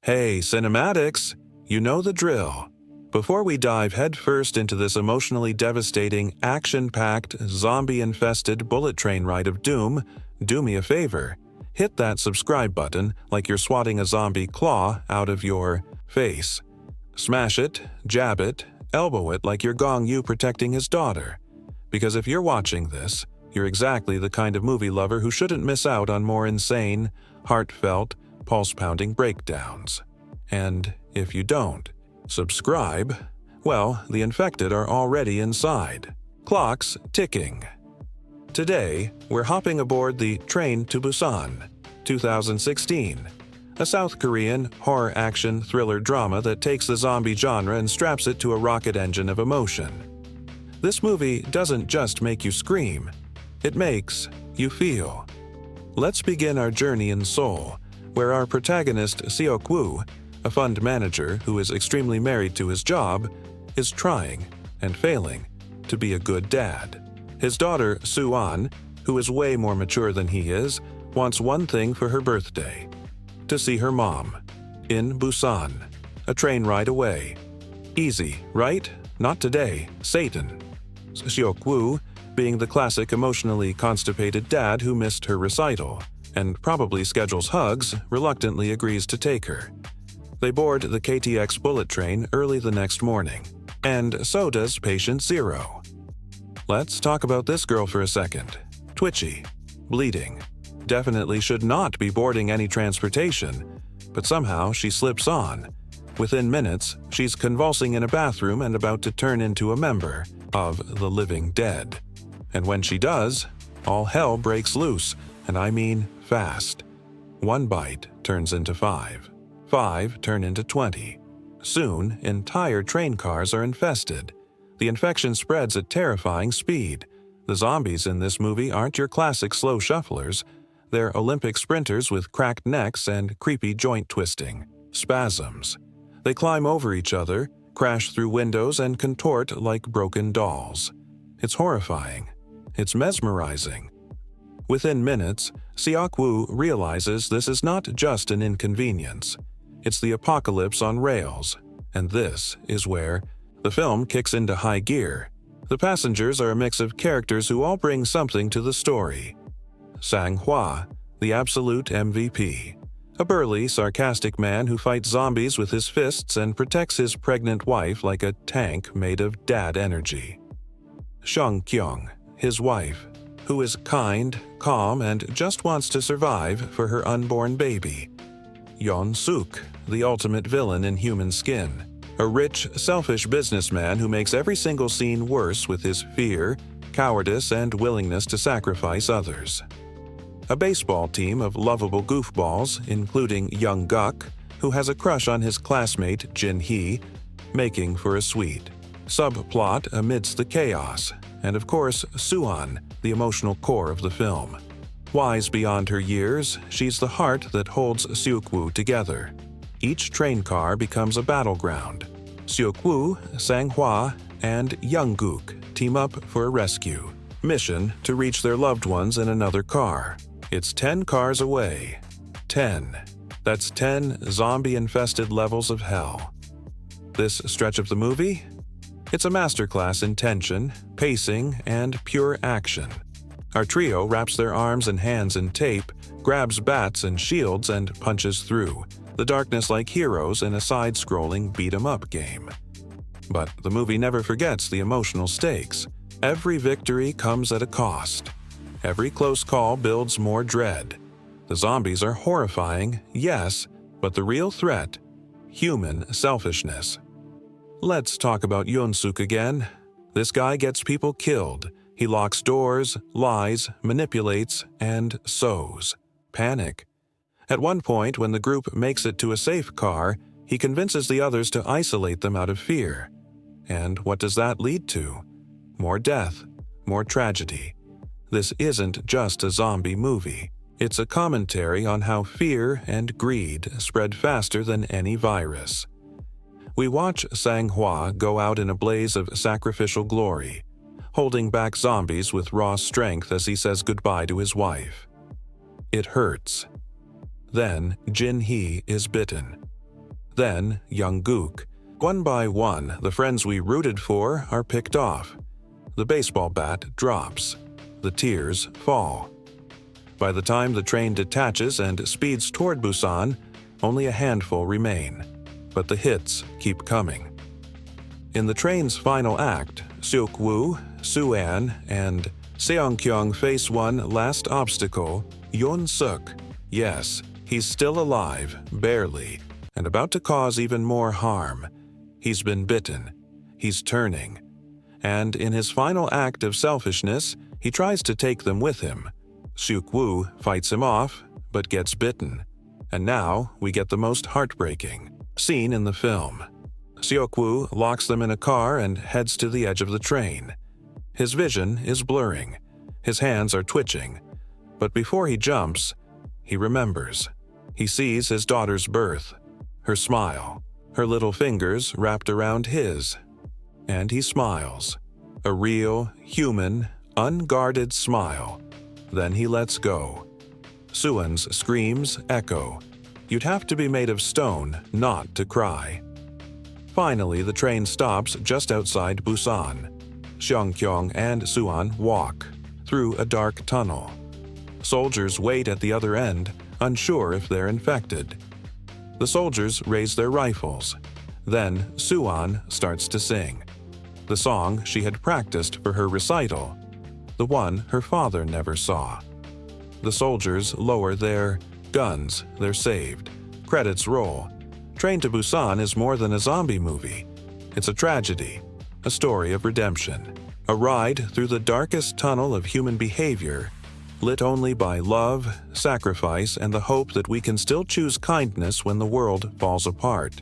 Hey, cinematics! You know the drill. Before we dive headfirst into this emotionally devastating, action-packed, zombie-infested bullet train ride of doom, do me a favor. Hit that subscribe button like you're swatting a zombie claw out of your face. Smash it, jab it, elbow it like you're Gong Yu protecting his daughter. Because if you're watching this, you're exactly the kind of movie lover who shouldn't miss out on more insane, heartfelt, pulse-pounding breakdowns. And if you don't subscribe, well, the infected are already inside. Clocks ticking. Today, we're hopping aboard the Train to Busan, 2016, a South Korean horror-action thriller drama that takes the zombie genre and straps it to a rocket engine of emotion. This movie doesn't just make you scream, it makes you feel. Let's begin our journey in Seoul, where our protagonist Seok-woo, a fund manager who is extremely married to his job, is trying and failing to be a good dad. His daughter, Soo-an, who is way more mature than he is, wants one thing for her birthday: to see her mom. In Busan, a train ride away. Easy, right? Not today, Satan. Seok-woo, being the classic emotionally constipated dad who missed her recital, and probably schedules hugs, reluctantly agrees to take her. They board the KTX bullet train early the next morning, and so does patient zero. Let's talk about this girl for a second. Twitchy, bleeding, definitely should not be boarding any transportation, but somehow she slips on. Within minutes, she's convulsing in a bathroom and about to turn into a member of the living dead. And when she does, all hell breaks loose, and I mean fast. One bite turns into 5. 5 turn into 20. Soon, entire train cars are infested. The infection spreads at terrifying speed. The zombies in this movie aren't your classic slow shufflers. They're Olympic sprinters with cracked necks and creepy joint twisting spasms. They climb over each other, crash through windows, and contort like broken dolls. It's horrifying. It's mesmerizing. Within minutes, Seok-woo realizes this is not just an inconvenience. It's the apocalypse on rails, and this is where the film kicks into high gear. The passengers are a mix of characters who all bring something to the story. Sang-hwa, the absolute MVP. A burly, sarcastic man who fights zombies with his fists and protects his pregnant wife like a tank made of dad energy. Kyung, his wife, who is kind, calm, and just wants to survive for her unborn baby. Yeon, the ultimate villain in human skin. A rich, selfish businessman who makes every single scene worse with his fear, cowardice, and willingness to sacrifice others. A baseball team of lovable goofballs, including Jung, who has a crush on his classmate Jin-hee, making for a sweet subplot amidst the chaos, and of course Soo-an, the emotional core of the film. Wise beyond her years, she's the heart that holds Seok-woo together. Each train car becomes a battleground. Seok-woo, Sang-hwa, and Jung-gook team up for a rescue. Mission to reach their loved ones in another car. It's 10 cars away. 10. That's 10 zombie-infested levels of hell. This stretch of the movie? It's a masterclass in tension, pacing, and pure action. Our trio wraps their arms and hands in tape, grabs bats and shields, and punches through the darkness like heroes in a side-scrolling beat-em-up game. But the movie never forgets the emotional stakes. Every victory comes at a cost. Every close call builds more dread. The zombies are horrifying, yes, but the real threat? Human selfishness. Let's talk about Dong-seok again. This guy gets people killed. He locks doors, lies, manipulates, and sows panic. At one point, when the group makes it to a safe car, he convinces the others to isolate them out of fear. And what does that lead to? More death, more tragedy. This isn't just a zombie movie. It's a commentary on how fear and greed spread faster than any virus. We watch Sang-hwa go out in a blaze of sacrificial glory, holding back zombies with raw strength as he says goodbye to his wife. It hurts. Then Jin-hee is bitten. Then Jung-gook. One by one, the friends we rooted for are picked off. The baseball bat drops. The tears fall. By the time the train detaches and speeds toward Busan, only a handful remain. But the hits keep coming. In the train's final act, Seok-woo, Soo-an, and Seong-kyung face one last obstacle, Yeon-suk. Yes, he's still alive, barely, and about to cause even more harm. He's been bitten. He's turning. And in his final act of selfishness, he tries to take them with him. Seok-woo fights him off, but gets bitten. And now we get the most heartbreaking scene in the film. Seok-woo locks them in a car and heads to the edge of the train. His vision is blurring. His hands are twitching. But before he jumps, he remembers. He sees his daughter's birth, her smile, her little fingers wrapped around his. And he smiles. A real, human, unguarded smile. Then he lets go. Suwon's screams echo. You'd have to be made of stone not to cry. Finally, the train stops just outside Busan. Seong-kyung and Suwon walk through a dark tunnel. Soldiers wait at the other end, unsure if they're infected. The soldiers raise their rifles. Then Suwon starts to sing. The song she had practiced for her recital, the one her father never saw. The soldiers lower their guns, they're saved. Credits roll. Train to Busan is more than a zombie movie. It's a tragedy, a story of redemption, a ride through the darkest tunnel of human behavior, lit only by love, sacrifice, and the hope that we can still choose kindness when the world falls apart.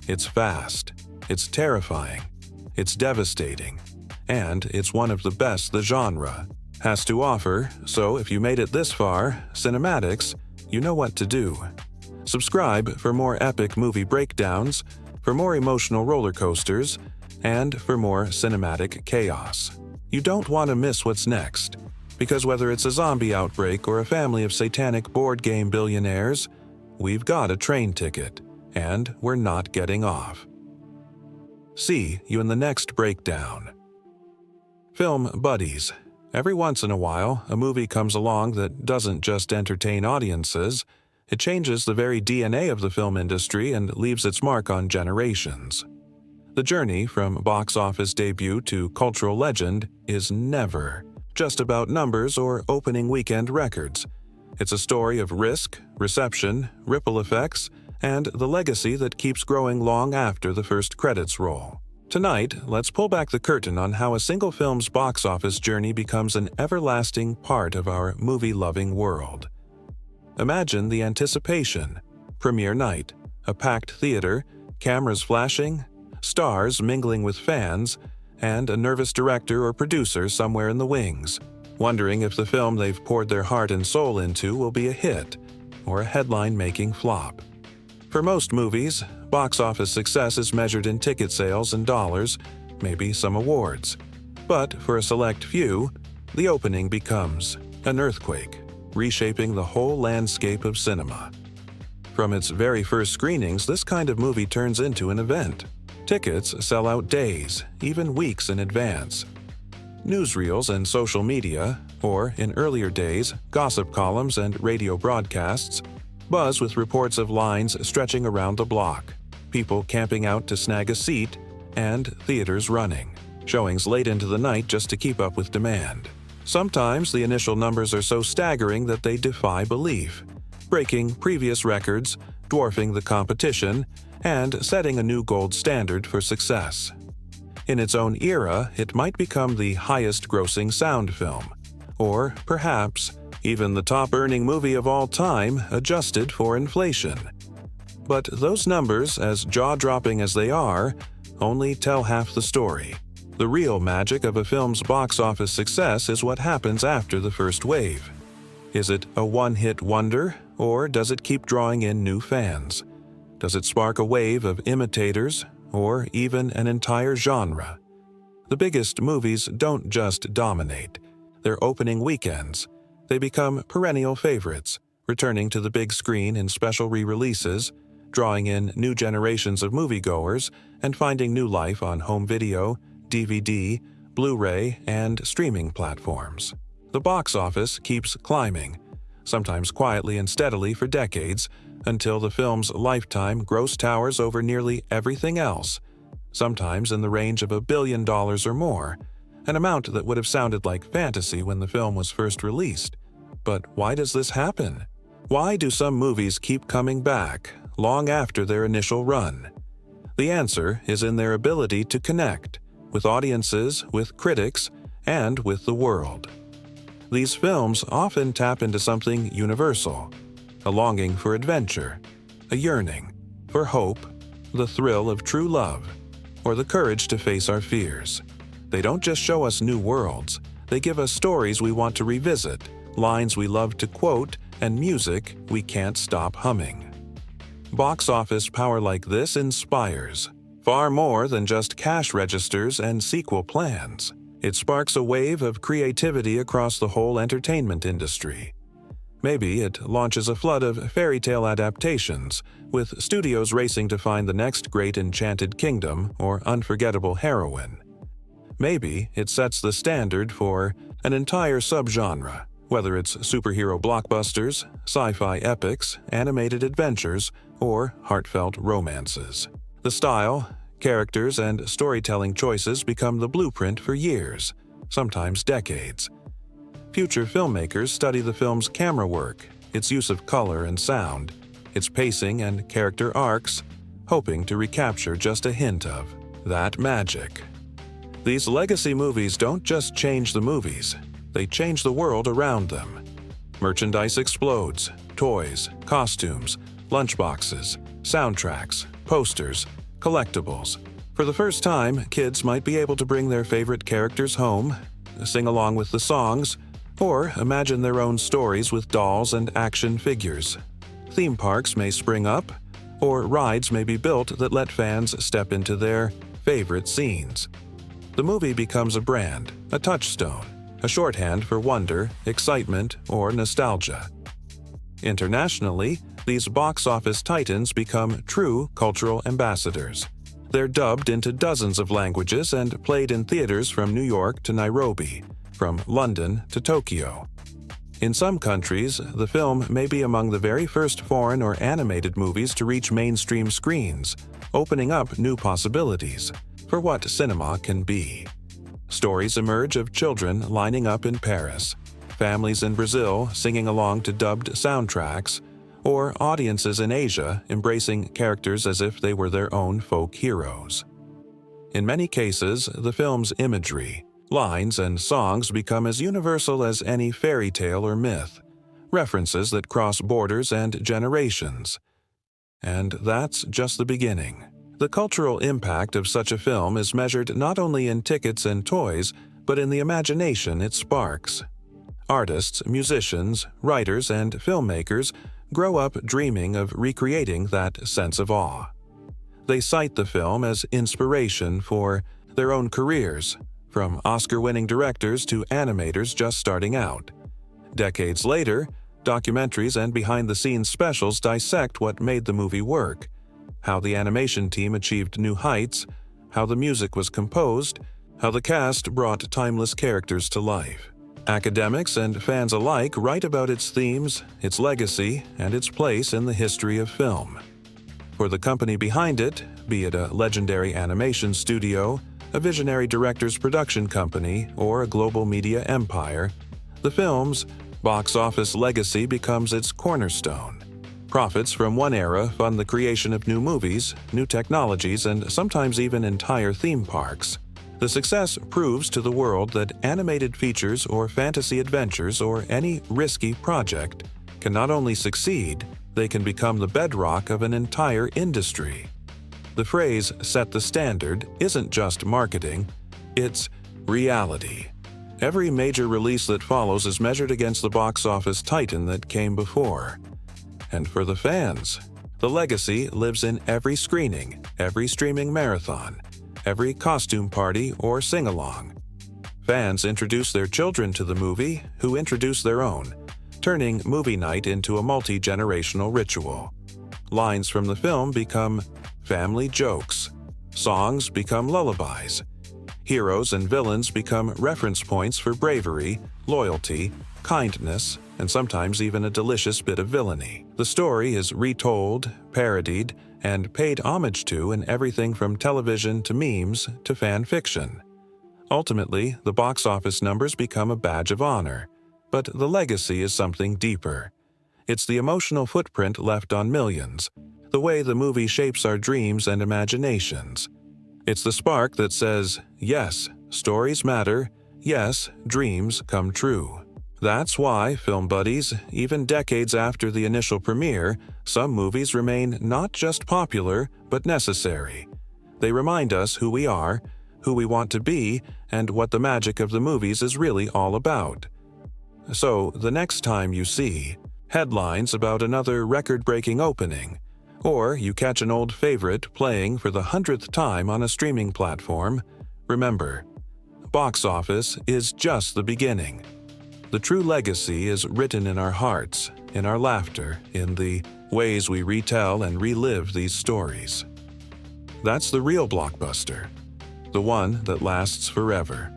It's fast, it's terrifying, it's devastating, and it's one of the best the genre has to offer, so if you made it this far, cinematics, you know what to do. Subscribe for more epic movie breakdowns, for more emotional roller coasters, and for more cinematic chaos. You don't want to miss what's next, because whether it's a zombie outbreak or a family of satanic board game billionaires, we've got a train ticket, and we're not getting off. See you in the next breakdown. Film buddies. Every once in a while, a movie comes along that doesn't just entertain audiences, it changes the very DNA of the film industry and leaves its mark on generations. The journey from box office debut to cultural legend is never just about numbers or opening weekend records. It's a story of risk, reception, ripple effects, and the legacy that keeps growing long after the first credits roll. Tonight, let's pull back the curtain on how a single film's box office journey becomes an everlasting part of our movie-loving world. Imagine the anticipation. Premiere night, a packed theater, cameras flashing, stars mingling with fans, and a nervous director or producer somewhere in the wings, wondering if the film they've poured their heart and soul into will be a hit or a headline-making flop. For most movies, box office success is measured in ticket sales and dollars, maybe some awards. But for a select few, the opening becomes an earthquake, reshaping the whole landscape of cinema. From its very first screenings, this kind of movie turns into an event. Tickets sell out days, even weeks in advance. Newsreels and social media, or in earlier days, gossip columns and radio broadcasts, buzz with reports of lines stretching around the block, people camping out to snag a seat, and theaters running, showings late into the night just to keep up with demand. Sometimes the initial numbers are so staggering that they defy belief, breaking previous records, dwarfing the competition, and setting a new gold standard for success. In its own era, it might become the highest-grossing sound film, or perhaps even the top-earning movie of all time adjusted for inflation. But those numbers, as jaw-dropping as they are, only tell half the story. The real magic of a film's box office success is what happens after the first wave. Is it a one-hit wonder, or does it keep drawing in new fans? Does it spark a wave of imitators, or even an entire genre? The biggest movies don't just dominate. Their opening weekends, they become perennial favorites, returning to the big screen in special re-releases, drawing in new generations of moviegoers and finding new life on home video, DVD, Blu-ray, and streaming platforms. The box office keeps climbing, sometimes quietly and steadily for decades, until the film's lifetime gross towers over nearly everything else, sometimes in the range of $1 billion or more, an amount that would have sounded like fantasy when the film was first released. But why does this happen? Why do some movies keep coming back, long after their initial run? The answer is in their ability to connect with audiences, with critics, and with the world. These films often tap into something universal, a longing for adventure, a yearning for hope, the thrill of true love, or the courage to face our fears. They don't just show us new worlds, they give us stories we want to revisit, lines we love to quote, and music we can't stop humming. Box office power like this inspires, far more than just cash registers and sequel plans. It sparks a wave of creativity across the whole entertainment industry. Maybe it launches a flood of fairy tale adaptations, with studios racing to find the next great enchanted kingdom or unforgettable heroine. Maybe it sets the standard for an entire subgenre, whether it's superhero blockbusters, sci-fi epics, animated adventures, or heartfelt romances. The style, characters, and storytelling choices become the blueprint for years, sometimes decades. Future filmmakers study the film's camera work, its use of color and sound, its pacing and character arcs, hoping to recapture just a hint of that magic. These legacy movies don't just change the movies, they change the world around them. Merchandise explodes, toys, costumes, lunchboxes, soundtracks, posters, collectibles. For the first time, kids might be able to bring their favorite characters home, sing along with the songs, or imagine their own stories with dolls and action figures. Theme parks may spring up, or rides may be built that let fans step into their favorite scenes. The movie becomes a brand, a touchstone, a shorthand for wonder, excitement, or nostalgia. Internationally, these box office titans become true cultural ambassadors. They're dubbed into dozens of languages and played in theaters from New York to Nairobi, from London to Tokyo. In some countries, the film may be among the very first foreign or animated movies to reach mainstream screens, opening up new possibilities for what cinema can be. Stories emerge of children lining up in Paris, families in Brazil singing along to dubbed soundtracks, or audiences in Asia embracing characters as if they were their own folk heroes. In many cases, the film's imagery, lines, and songs become as universal as any fairy tale or myth, references that cross borders and generations. And that's just the beginning. The cultural impact of such a film is measured not only in tickets and toys, but in the imagination it sparks. Artists, musicians, writers, and filmmakers grow up dreaming of recreating that sense of awe. They cite the film as inspiration for their own careers, from Oscar-winning directors to animators just starting out. Decades later, documentaries and behind-the-scenes specials dissect what made the movie work, how the animation team achieved new heights, how the music was composed, how the cast brought timeless characters to life. Academics and fans alike write about its themes, its legacy, and its place in the history of film. For the company behind it, be it a legendary animation studio, a visionary director's production company, or a global media empire, the film's box office legacy becomes its cornerstone. Profits from one era fund the creation of new movies, new technologies, and sometimes even entire theme parks. The success proves to the world that animated features or fantasy adventures or any risky project can not only succeed, they can become the bedrock of an entire industry. The phrase "set the standard" isn't just marketing, it's reality. Every major release that follows is measured against the box office titan that came before. And for the fans, the legacy lives in every screening, every streaming marathon, every costume party or sing-along. Fans introduce their children to the movie, who introduce their own, turning movie night into a multi-generational ritual. Lines from the film become family jokes. Songs become lullabies. Heroes and villains become reference points for bravery, loyalty, kindness, and sometimes even a delicious bit of villainy. The story is retold, parodied, and paid homage to in everything from television to memes to fan fiction. Ultimately, the box office numbers become a badge of honor, but the legacy is something deeper. It's the emotional footprint left on millions, the way the movie shapes our dreams and imaginations. It's the spark that says, yes, stories matter, yes, dreams come true. That's why, film buddies, even decades after the initial premiere, some movies remain not just popular, but necessary. They remind us who we are, who we want to be, and what the magic of the movies is really all about. So, the next time you see headlines about another record-breaking opening, or you catch an old favorite playing for the 100th time on a streaming platform, remember, box office is just the beginning. The true legacy is written in our hearts, in our laughter, in the ways we retell and relive these stories. That's the real blockbuster, the one that lasts forever.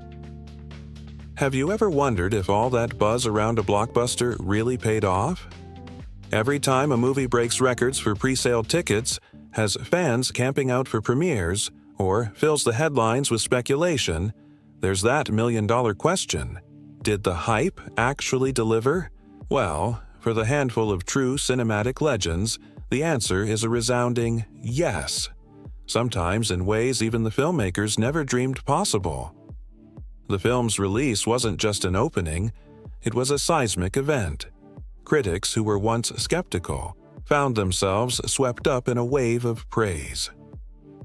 Have you ever wondered if all that buzz around a blockbuster really paid off? Every time a movie breaks records for pre-sale tickets, has fans camping out for premieres, or fills the headlines with speculation, there's that million-dollar question. Did the hype actually deliver? Well, for the handful of true cinematic legends, the answer is a resounding yes. Sometimes in ways even the filmmakers never dreamed possible. The film's release wasn't just an opening, it was a seismic event. Critics who were once skeptical found themselves swept up in a wave of praise.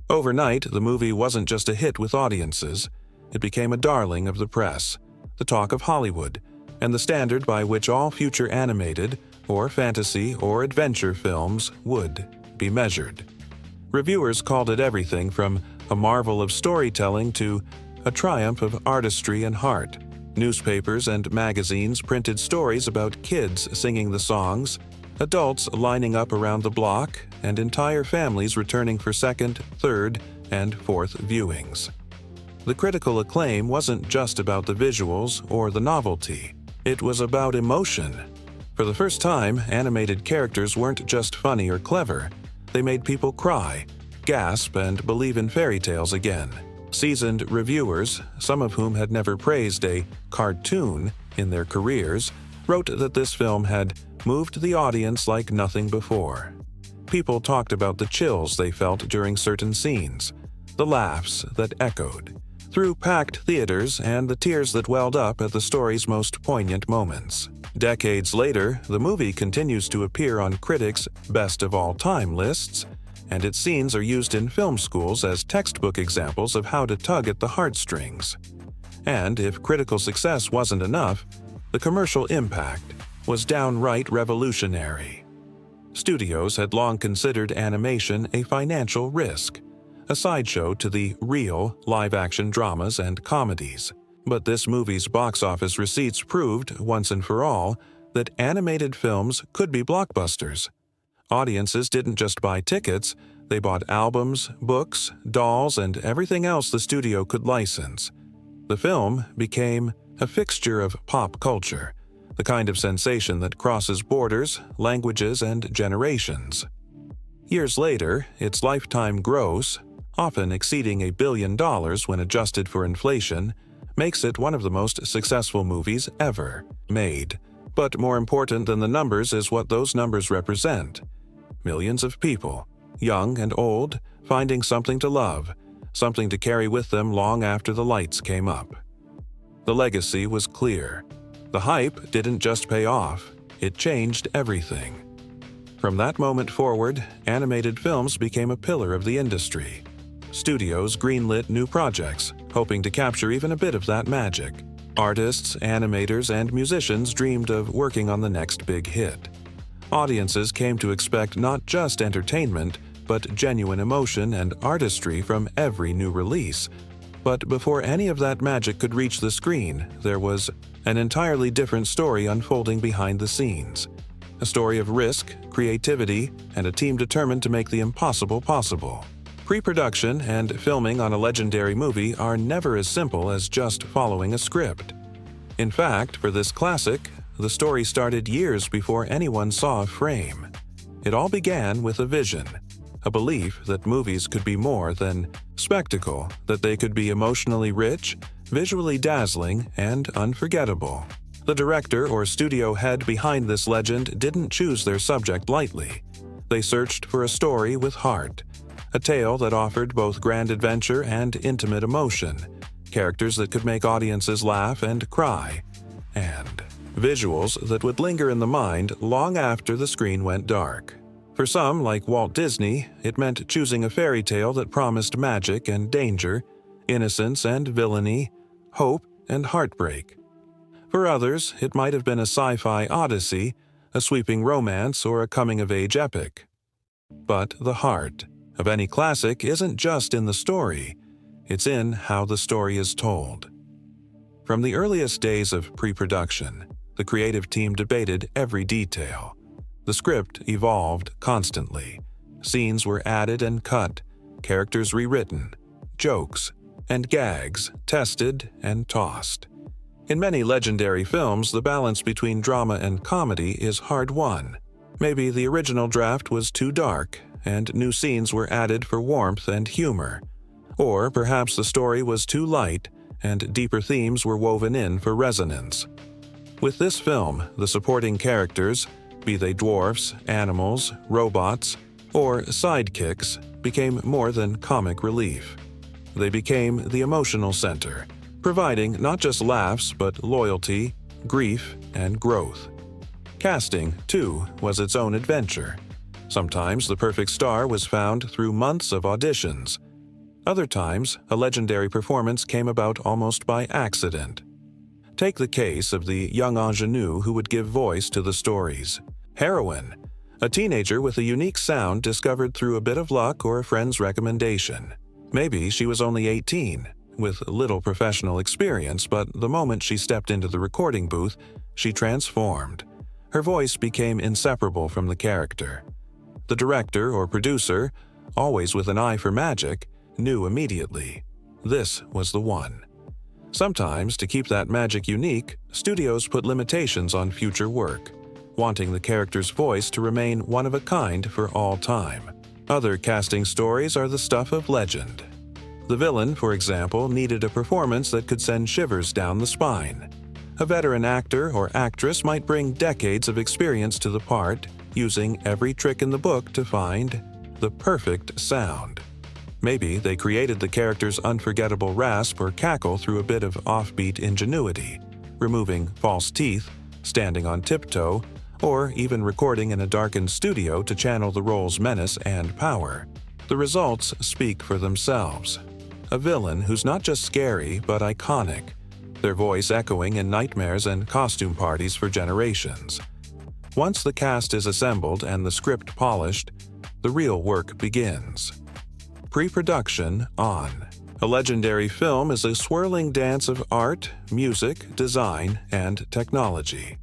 Overnight, the movie wasn't just a hit with audiences, it became a darling of the press, the talk of Hollywood, and the standard by which all future animated, or fantasy, or adventure films would be measured. Reviewers called it everything from a marvel of storytelling to a triumph of artistry and heart. Newspapers and magazines printed stories about kids singing the songs, adults lining up around the block, and entire families returning for second, third, and fourth viewings. The critical acclaim wasn't just about the visuals or the novelty. It was about emotion. For the first time, animated characters weren't just funny or clever. They made people cry, gasp, and believe in fairy tales again. Seasoned reviewers, some of whom had never praised a cartoon in their careers, wrote that this film had moved the audience like nothing before. People talked about the chills they felt during certain scenes, the laughs that echoed through packed theaters, and the tears that welled up at the story's most poignant moments. Decades later, the movie continues to appear on critics' best-of-all-time lists, and its scenes are used in film schools as textbook examples of how to tug at the heartstrings. And if critical success wasn't enough, the commercial impact was downright revolutionary. Studios had long considered animation a financial risk, a sideshow to the real live-action dramas and comedies. But this movie's box office receipts proved, once and for all, that animated films could be blockbusters. Audiences didn't just buy tickets, they bought albums, books, dolls, and everything else the studio could license. The film became a fixture of pop culture, the kind of sensation that crosses borders, languages, and generations. Years later, its lifetime gross, often exceeding $1 billion when adjusted for inflation, makes it one of the most successful movies ever made. But more important than the numbers is what those numbers represent. Millions of people, young and old, finding something to love, something to carry with them long after the lights came up. The legacy was clear. The hype didn't just pay off, it changed everything. From that moment forward, animated films became a pillar of the industry. Studios greenlit new projects, hoping to capture even a bit of that magic. Artists, animators, and musicians dreamed of working on the next big hit. Audiences came to expect not just entertainment, but genuine emotion and artistry from every new release. But before any of that magic could reach the screen, there was an entirely different story unfolding behind the scenes. a story of risk, creativity, and a team determined to make the impossible possible. Pre-production and filming on a legendary movie are never as simple as just following a script. In fact, for this classic, the story started years before anyone saw a frame. It all began with a vision, a belief that movies could be more than spectacle, that they could be emotionally rich, visually dazzling, and unforgettable. The director or studio head behind this legend didn't choose their subject lightly. They searched for a story with heart, a tale that offered both grand adventure and intimate emotion, characters that could make audiences laugh and cry, and visuals that would linger in the mind long after the screen went dark. For some, like Walt Disney, it meant choosing a fairy tale that promised magic and danger, innocence and villainy, hope and heartbreak. For others, it might have been a sci-fi odyssey, a sweeping romance, or a coming-of-age epic. But the heart of any classic isn't just in the story, it's in how the story is told. From the earliest days of pre-production, the creative team debated every detail. The script evolved constantly. Scenes were added and cut, characters rewritten, jokes and gags tested and tossed. In many legendary films, the balance between drama and comedy is hard-won. Maybe the original draft was too dark, and new scenes were added for warmth and humor. Or perhaps the story was too light, and deeper themes were woven in for resonance. With this film, the supporting characters, be they dwarfs, animals, robots, or sidekicks, became more than comic relief. They became the emotional center, providing not just laughs but loyalty, grief, and growth. Casting, too, was its own adventure. Sometimes the perfect star was found through months of auditions. Other times, a legendary performance came about almost by accident. Take the case of the young ingenue who would give voice to the story's heroine, a teenager with a unique sound discovered through a bit of luck or a friend's recommendation. Maybe she was only 18, with little professional experience, but the moment she stepped into the recording booth, she transformed. Her voice became inseparable from the character. The director or producer, always with an eye for magic, knew immediately. This was the one. Sometimes, to keep that magic unique, studios put limitations on future work, wanting the character's voice to remain one of a kind for all time. Other casting stories are the stuff of legend. The villain, for example, needed a performance that could send shivers down the spine. A veteran actor or actress might bring decades of experience to the part, using every trick in the book to find the perfect sound. Maybe they created the character's unforgettable rasp or cackle through a bit of offbeat ingenuity, removing false teeth, standing on tiptoe, or even recording in a darkened studio to channel the role's menace and power. The results speak for themselves. A villain who's not just scary but iconic, their voice echoing in nightmares and costume parties for generations. Once the cast is assembled and the script polished, the real work begins. Pre-production on. A legendary film is a swirling dance of art, music, design, and technology.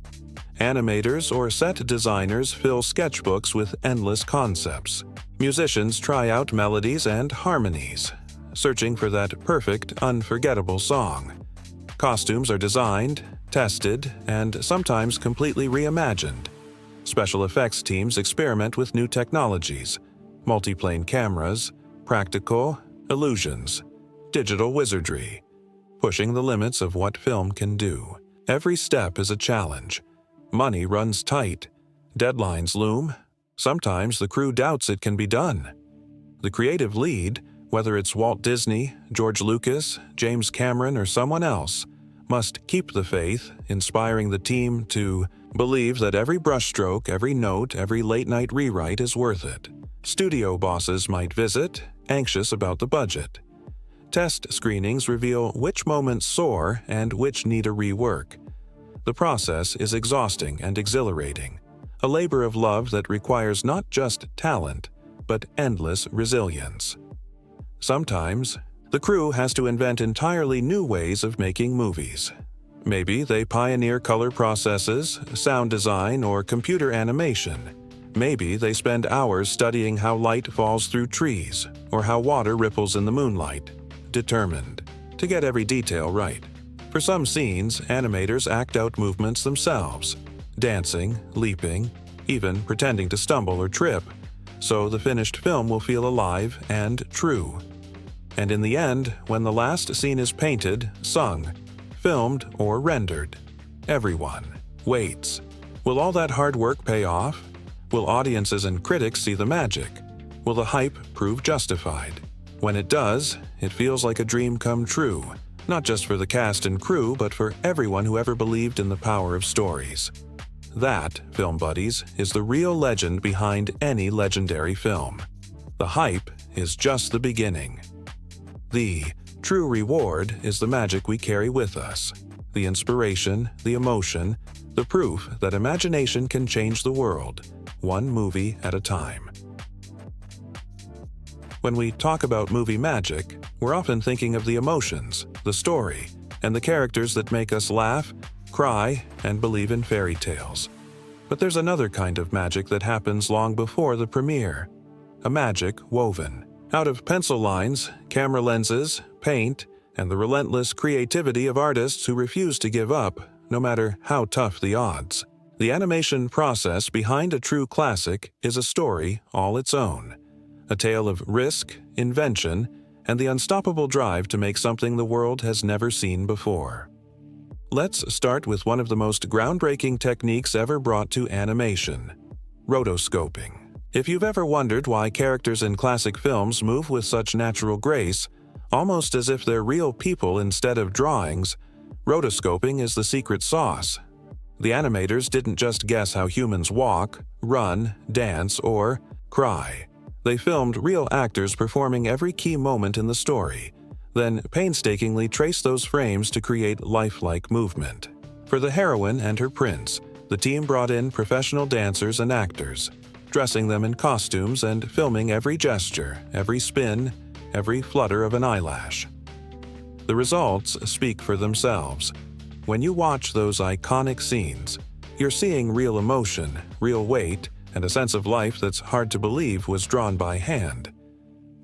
Animators or set designers fill sketchbooks with endless concepts. Musicians try out melodies and harmonies, searching for that perfect, unforgettable song. Costumes are designed, tested, and sometimes completely reimagined. Special effects teams experiment with new technologies, multiplane cameras, practical, illusions, digital wizardry, pushing the limits of what film can do. Every step is a challenge. Money runs tight. Deadlines loom. Sometimes the crew doubts it can be done. The creative lead, whether it's Walt Disney, George Lucas, James Cameron, or someone else, must keep the faith, inspiring the team to believe that every brushstroke, every note, every late-night rewrite is worth it. Studio bosses might visit, anxious about the budget. Test screenings reveal which moments soar and which need a rework. The process is exhausting and exhilarating, a labor of love that requires not just talent, but endless resilience. Sometimes, the crew has to invent entirely new ways of making movies. Maybe they pioneer color processes, sound design, or computer animation. Maybe they spend hours studying how light falls through trees or how water ripples in the moonlight, determined to get every detail right. For some scenes, animators act out movements themselves, dancing, leaping, even pretending to stumble or trip, so the finished film will feel alive and true. And in the end, when the last scene is painted, sung, filmed, or rendered, everyone waits. Will all that hard work pay off? Will audiences and critics see the magic? Will the hype prove justified? When it does, it feels like a dream come true, not just for the cast and crew, but for everyone who ever believed in the power of stories. That, film buddies, is the real legend behind any legendary film. The hype is just the beginning. The true reward is the magic we carry with us, the inspiration, the emotion, the proof that imagination can change the world, one movie at a time. When we talk about movie magic, we're often thinking of the emotions, the story, and the characters that make us laugh, cry, and believe in fairy tales. But there's another kind of magic that happens long before the premiere. A magic woven out of pencil lines, camera lenses, paint, and the relentless creativity of artists who refuse to give up, no matter how tough the odds. The animation process behind a true classic is a story all its own. A tale of risk, invention, and the unstoppable drive to make something the world has never seen before. Let's start with one of the most groundbreaking techniques ever brought to animation: rotoscoping. If you've ever wondered why characters in classic films move with such natural grace, almost as if they're real people instead of drawings, rotoscoping is the secret sauce. The animators didn't just guess how humans walk, run, dance, or cry. They filmed real actors performing every key moment in the story, then painstakingly traced those frames to create lifelike movement. For the heroine and her prince, the team brought in professional dancers and actors, dressing them in costumes and filming every gesture, every spin, every flutter of an eyelash. The results speak for themselves. When you watch those iconic scenes, you're seeing real emotion, real weight, and a sense of life that's hard to believe was drawn by hand.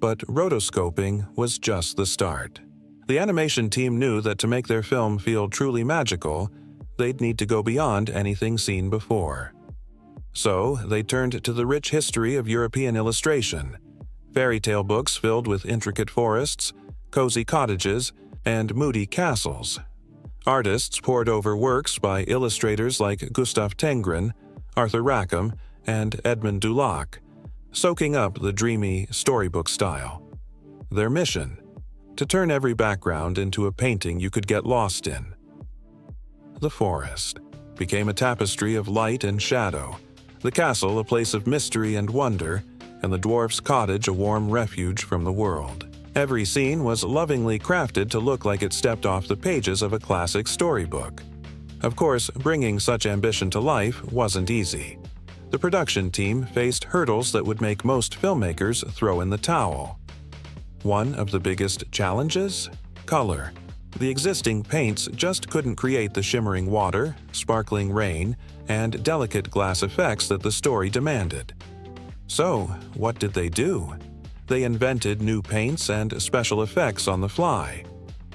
But rotoscoping was just the start. The animation team knew that to make their film feel truly magical, they'd need to go beyond anything seen before. So, they turned to the rich history of European illustration, fairy tale books filled with intricate forests, cozy cottages, and moody castles. Artists pored over works by illustrators like Gustav Tenggren, Arthur Rackham, and Edmund Dulac, soaking up the dreamy storybook style. Their mission: to turn every background into a painting you could get lost in. The forest became a tapestry of light and shadow, the castle a place of mystery and wonder, and the dwarf's cottage a warm refuge from the world. Every scene was lovingly crafted to look like it stepped off the pages of a classic storybook. Of course, bringing such ambition to life wasn't easy. The production team faced hurdles that would make most filmmakers throw in the towel. One of the biggest challenges? Color. The existing paints just couldn't create the shimmering water, sparkling rain, and delicate glass effects that the story demanded. So, what did they do? They invented new paints and special effects on the fly.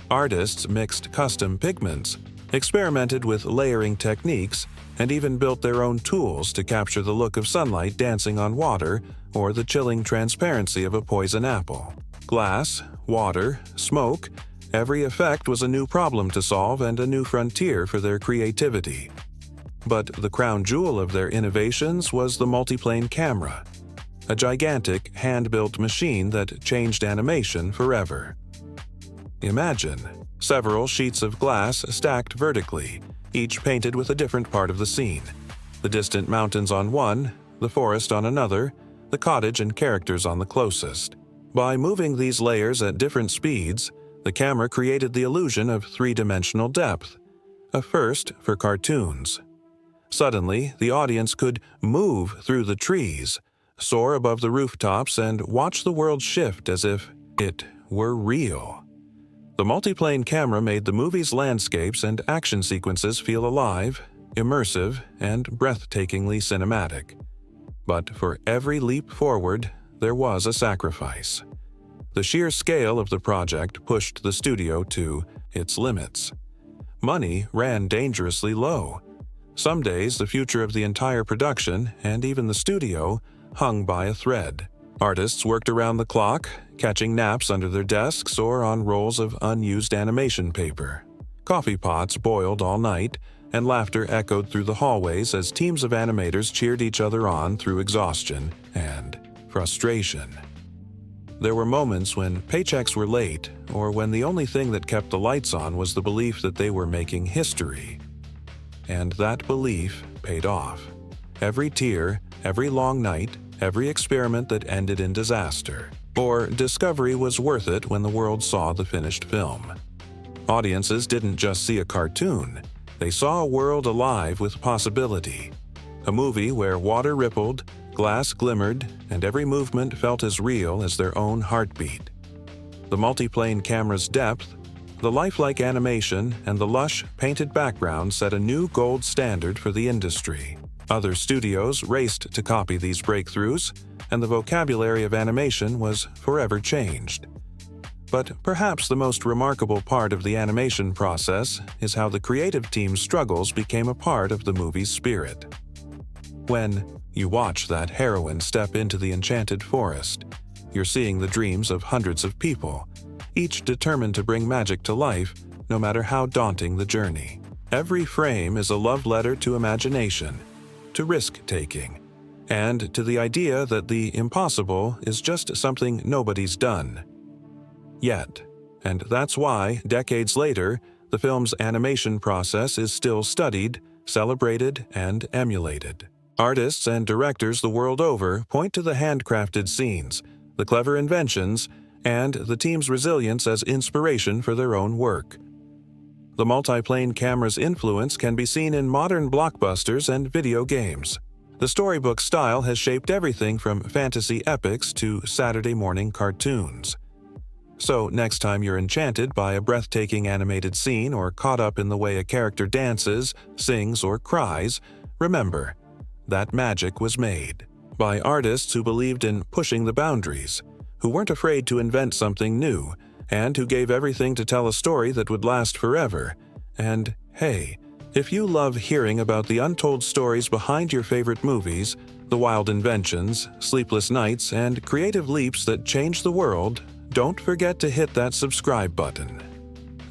Artists mixed custom pigments, experimented with layering techniques, and even built their own tools to capture the look of sunlight dancing on water or the chilling transparency of a poison apple. Glass, water, smoke, every effect was a new problem to solve and a new frontier for their creativity. But the crown jewel of their innovations was the multiplane camera, a gigantic, hand-built machine that changed animation forever. Imagine several sheets of glass stacked vertically, each painted with a different part of the scene. The distant mountains on one, the forest on another, the cottage and characters on the closest. By moving these layers at different speeds, the camera created the illusion of three-dimensional depth, a first for cartoons. Suddenly, the audience could move through the trees, soar above the rooftops, and watch the world shift as if it were real. The multiplane camera made the movie's landscapes and action sequences feel alive, immersive, and breathtakingly cinematic. But for every leap forward, there was a sacrifice. The sheer scale of the project pushed the studio to its limits. Money ran dangerously low. Some days, the future of the entire production, and even the studio, hung by a thread. Artists worked around the clock, catching naps under their desks or on rolls of unused animation paper. Coffee pots boiled all night, and laughter echoed through the hallways as teams of animators cheered each other on through exhaustion and frustration. There were moments when paychecks were late, or when the only thing that kept the lights on was the belief that they were making history. And that belief paid off. Every tear, every long night, every experiment that ended in disaster or discovery was worth it when the world saw the finished film. Audiences didn't just see a cartoon, they saw a world alive with possibility. A movie where water rippled, glass glimmered, and every movement felt as real as their own heartbeat. The multiplane camera's depth, the lifelike animation, and the lush, painted background set a new gold standard for the industry. Other studios raced to copy these breakthroughs, and the vocabulary of animation was forever changed. But perhaps the most remarkable part of the animation process is how the creative team's struggles became a part of the movie's spirit. When you watch that heroine step into the enchanted forest, you're seeing the dreams of hundreds of people, each determined to bring magic to life, no matter how daunting the journey. Every frame is a love letter to imagination, to risk-taking, and to the idea that the impossible is just something nobody's done yet. And that's why, decades later, the film's animation process is still studied, celebrated, and emulated. Artists and directors the world over point to the handcrafted scenes, the clever inventions, and the team's resilience as inspiration for their own work. The multiplane camera's influence can be seen in modern blockbusters and video games. The storybook style has shaped everything from fantasy epics to Saturday morning cartoons. So next time you're enchanted by a breathtaking animated scene or caught up in the way a character dances, sings, or cries, remember, that magic was made by artists who believed in pushing the boundaries, who weren't afraid to invent something new, and who gave everything to tell a story that would last forever. And hey, if you love hearing about the untold stories behind your favorite movies, the wild inventions, sleepless nights, and creative leaps that changed the world, don't forget to hit that subscribe button.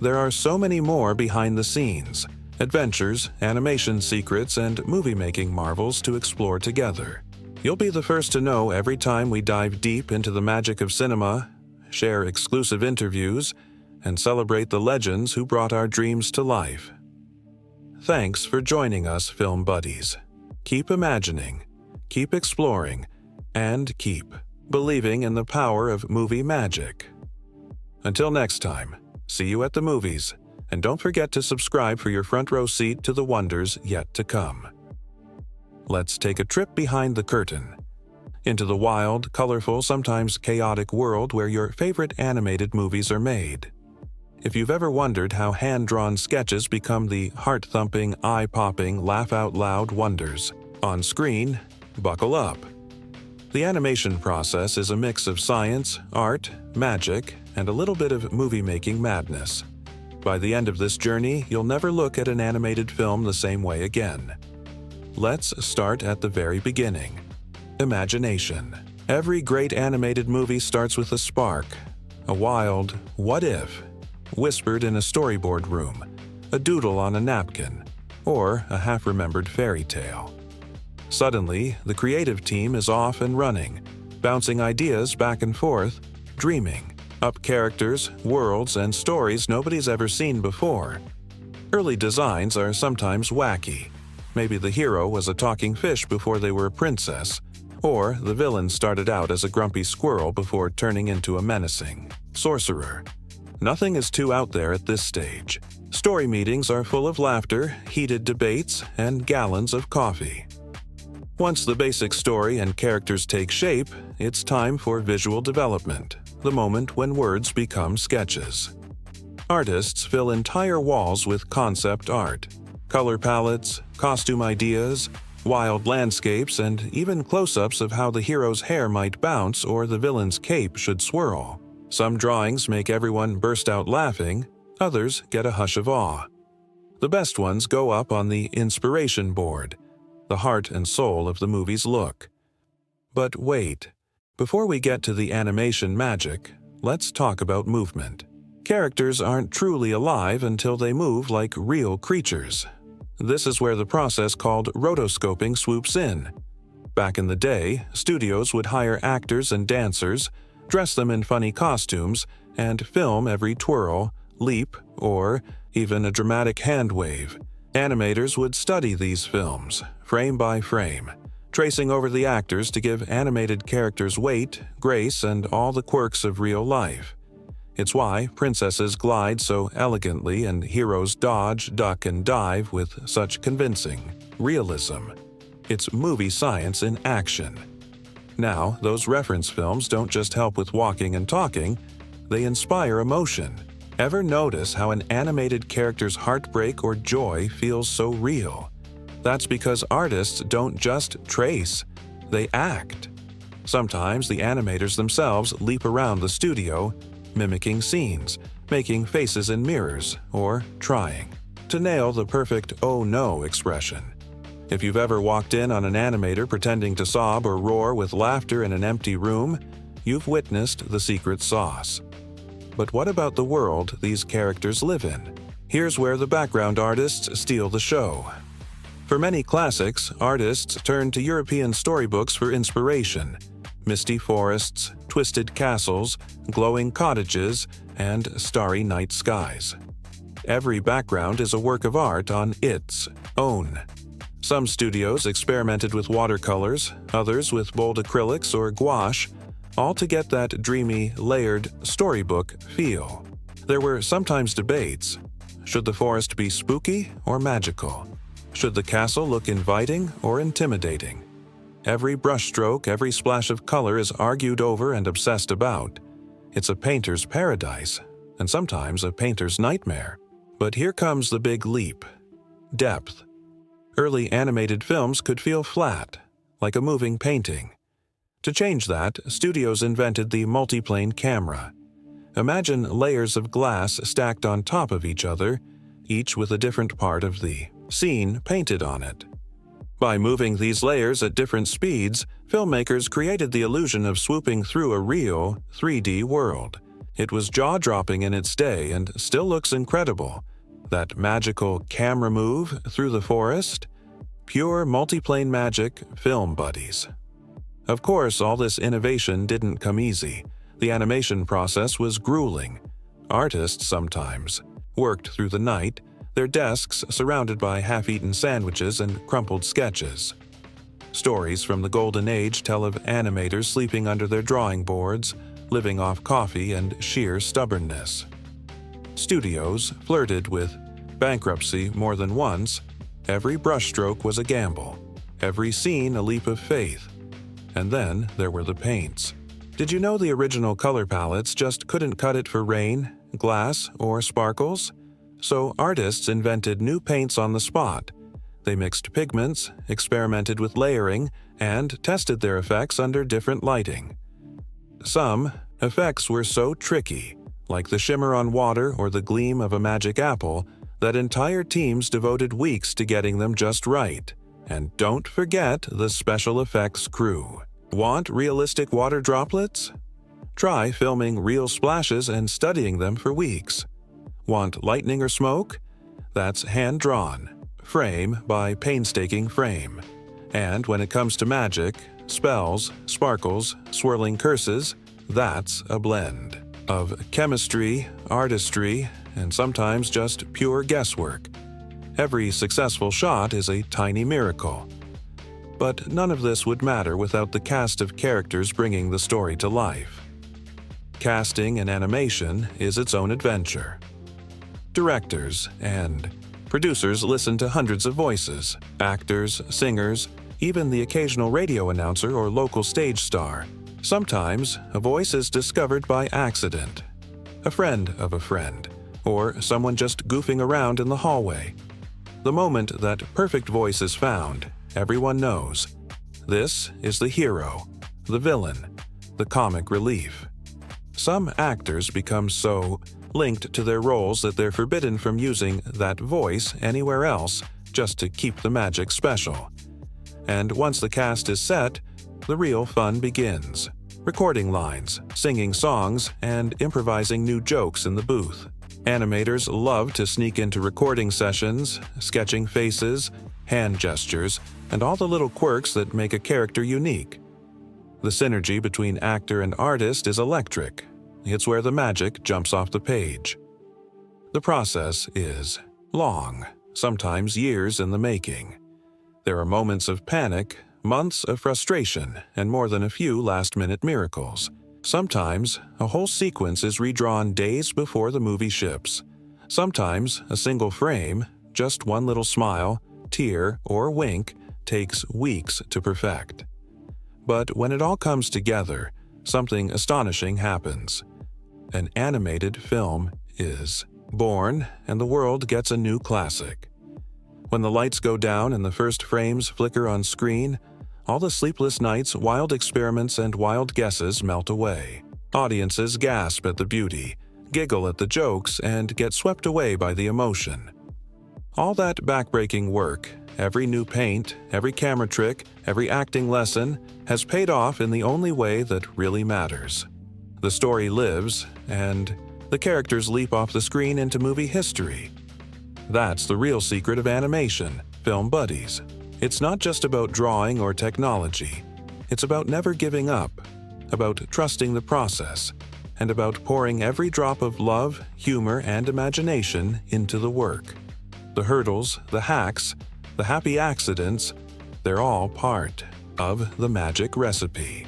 There are so many more behind the scenes, adventures, animation secrets, and movie-making marvels to explore together. You'll be the first to know every time we dive deep into the magic of cinema, share exclusive interviews, and celebrate the legends who brought our dreams to life. Thanks for joining us, film buddies. Keep imagining, keep exploring, and keep believing in the power of movie magic. Until next time, see you at the movies, and don't forget to subscribe for your front row seat to the wonders yet to come. Let's take a trip behind the curtain, into the wild, colorful, sometimes chaotic world where your favorite animated movies are made. If you've ever wondered how hand-drawn sketches become the heart-thumping, eye-popping, laugh-out-loud wonders on screen, buckle up. The animation process is a mix of science, art, magic, and a little bit of movie-making madness. By the end of this journey, you'll never look at an animated film the same way again. Let's start at the very beginning. Imagination. Every great animated movie starts with a spark, a wild "what if?" whispered in a storyboard room, a doodle on a napkin, or a half-remembered fairy tale. Suddenly, the creative team is off and running, bouncing ideas back and forth, dreaming up characters, worlds, and stories nobody's ever seen before. Early designs are sometimes wacky. Maybe the hero was a talking fish before they were a princess, or the villain started out as a grumpy squirrel before turning into a menacing sorcerer. Nothing is too out there at this stage. Story meetings are full of laughter, heated debates, and gallons of coffee. Once the basic story and characters take shape, it's time for visual development, the moment when words become sketches. Artists fill entire walls with concept art, color palettes, costume ideas, wild landscapes, and even close-ups of how the hero's hair might bounce or the villain's cape should swirl. Some drawings make everyone burst out laughing, others get a hush of awe. The best ones go up on the inspiration board, the heart and soul of the movie's look. But wait, before we get to the animation magic, let's talk about movement. Characters aren't truly alive until they move like real creatures. This is where the process called rotoscoping swoops in. Back in the day, studios would hire actors and dancers, dress them in funny costumes, and film every twirl, leap, or even a dramatic hand wave. Animators would study these films, frame by frame, tracing over the actors to give animated characters weight, grace, and all the quirks of real life. It's why princesses glide so elegantly and heroes dodge, duck, and dive with such convincing realism. It's movie science in action. Now, those reference films don't just help with walking and talking, they inspire emotion. Ever notice how an animated character's heartbreak or joy feels so real? That's because artists don't just trace, they act. Sometimes the animators themselves leap around the studio, mimicking scenes, making faces in mirrors, or trying to nail the perfect "oh no" expression. If you've ever walked in on an animator pretending to sob or roar with laughter in an empty room, you've witnessed the secret sauce. But what about the world these characters live in? Here's where the background artists steal the show. For many classics, artists turn to European storybooks for inspiration. Misty forests, twisted castles, glowing cottages, and starry night skies. Every background is a work of art on its own. Some studios experimented with watercolors, others with bold acrylics or gouache, all to get that dreamy, layered storybook feel. There were sometimes debates. Should the forest be spooky or magical? Should the castle look inviting or intimidating? Every brushstroke, every splash of color is argued over and obsessed about. It's a painter's paradise, and sometimes a painter's nightmare. But here comes the big leap: depth. Early animated films could feel flat, like a moving painting. To change that, studios invented the multiplane camera. Imagine layers of glass stacked on top of each other, each with a different part of the scene painted on it. By moving these layers at different speeds, filmmakers created the illusion of swooping through a real 3D world. It was jaw-dropping in its day and still looks incredible. That magical camera move through the forest? Pure multiplane magic, film buddies. Of course, all this innovation didn't come easy. The animation process was grueling. Artists sometimes worked through the night, their desks surrounded by half-eaten sandwiches and crumpled sketches. Stories from the Golden Age tell of animators sleeping under their drawing boards, living off coffee and sheer stubbornness. Studios flirted with bankruptcy more than once. Every brushstroke was a gamble, every scene a leap of faith. And then there were the paints. Did you know the original color palettes just couldn't cut it for rain, glass, or sparkles? So artists invented new paints on the spot. They mixed pigments, experimented with layering, and tested their effects under different lighting. Some effects were so tricky, like the shimmer on water or the gleam of a magic apple, that entire teams devoted weeks to getting them just right. And don't forget the special effects crew. Want realistic water droplets? Try filming real splashes and studying them for weeks. Want lightning or smoke? That's hand-drawn, frame by painstaking frame. And when it comes to magic, spells, sparkles, swirling curses, that's a blend of chemistry, artistry, and sometimes just pure guesswork. Every successful shot is a tiny miracle. But none of this would matter without the cast of characters bringing the story to life. Casting and animation is its own adventure. Directors and producers listen to hundreds of voices, actors, singers, even the occasional radio announcer or local stage star. Sometimes, a voice is discovered by accident. A friend of a friend, or someone just goofing around in the hallway. The moment that perfect voice is found, everyone knows. This is the hero, the villain, the comic relief. Some actors become so linked to their roles that they're forbidden from using that voice anywhere else just to keep the magic special. And once the cast is set, the real fun begins. Recording lines, singing songs, and improvising new jokes in the booth. Animators love to sneak into recording sessions, sketching faces, hand gestures, and all the little quirks that make a character unique. The synergy between actor and artist is electric. It's where the magic jumps off the page. The process is long, sometimes years in the making. There are moments of panic, months of frustration, and more than a few last-minute miracles. Sometimes, a whole sequence is redrawn days before the movie ships. Sometimes, a single frame, just one little smile, tear, or wink, takes weeks to perfect. But when it all comes together, something astonishing happens. An animated film is born, and the world gets a new classic. When the lights go down and the first frames flicker on screen, all the sleepless nights, wild experiments, and wild guesses melt away. Audiences gasp at the beauty, giggle at the jokes, and get swept away by the emotion. All that backbreaking work, every new paint, every camera trick, every acting lesson, has paid off in the only way that really matters. The story lives, and the characters leap off the screen into movie history. That's the real secret of animation, film buddies. It's not just about drawing or technology. It's about never giving up, about trusting the process, and about pouring every drop of love, humor, and imagination into the work. The hurdles, the hacks, the happy accidents, they're all part of the magic recipe.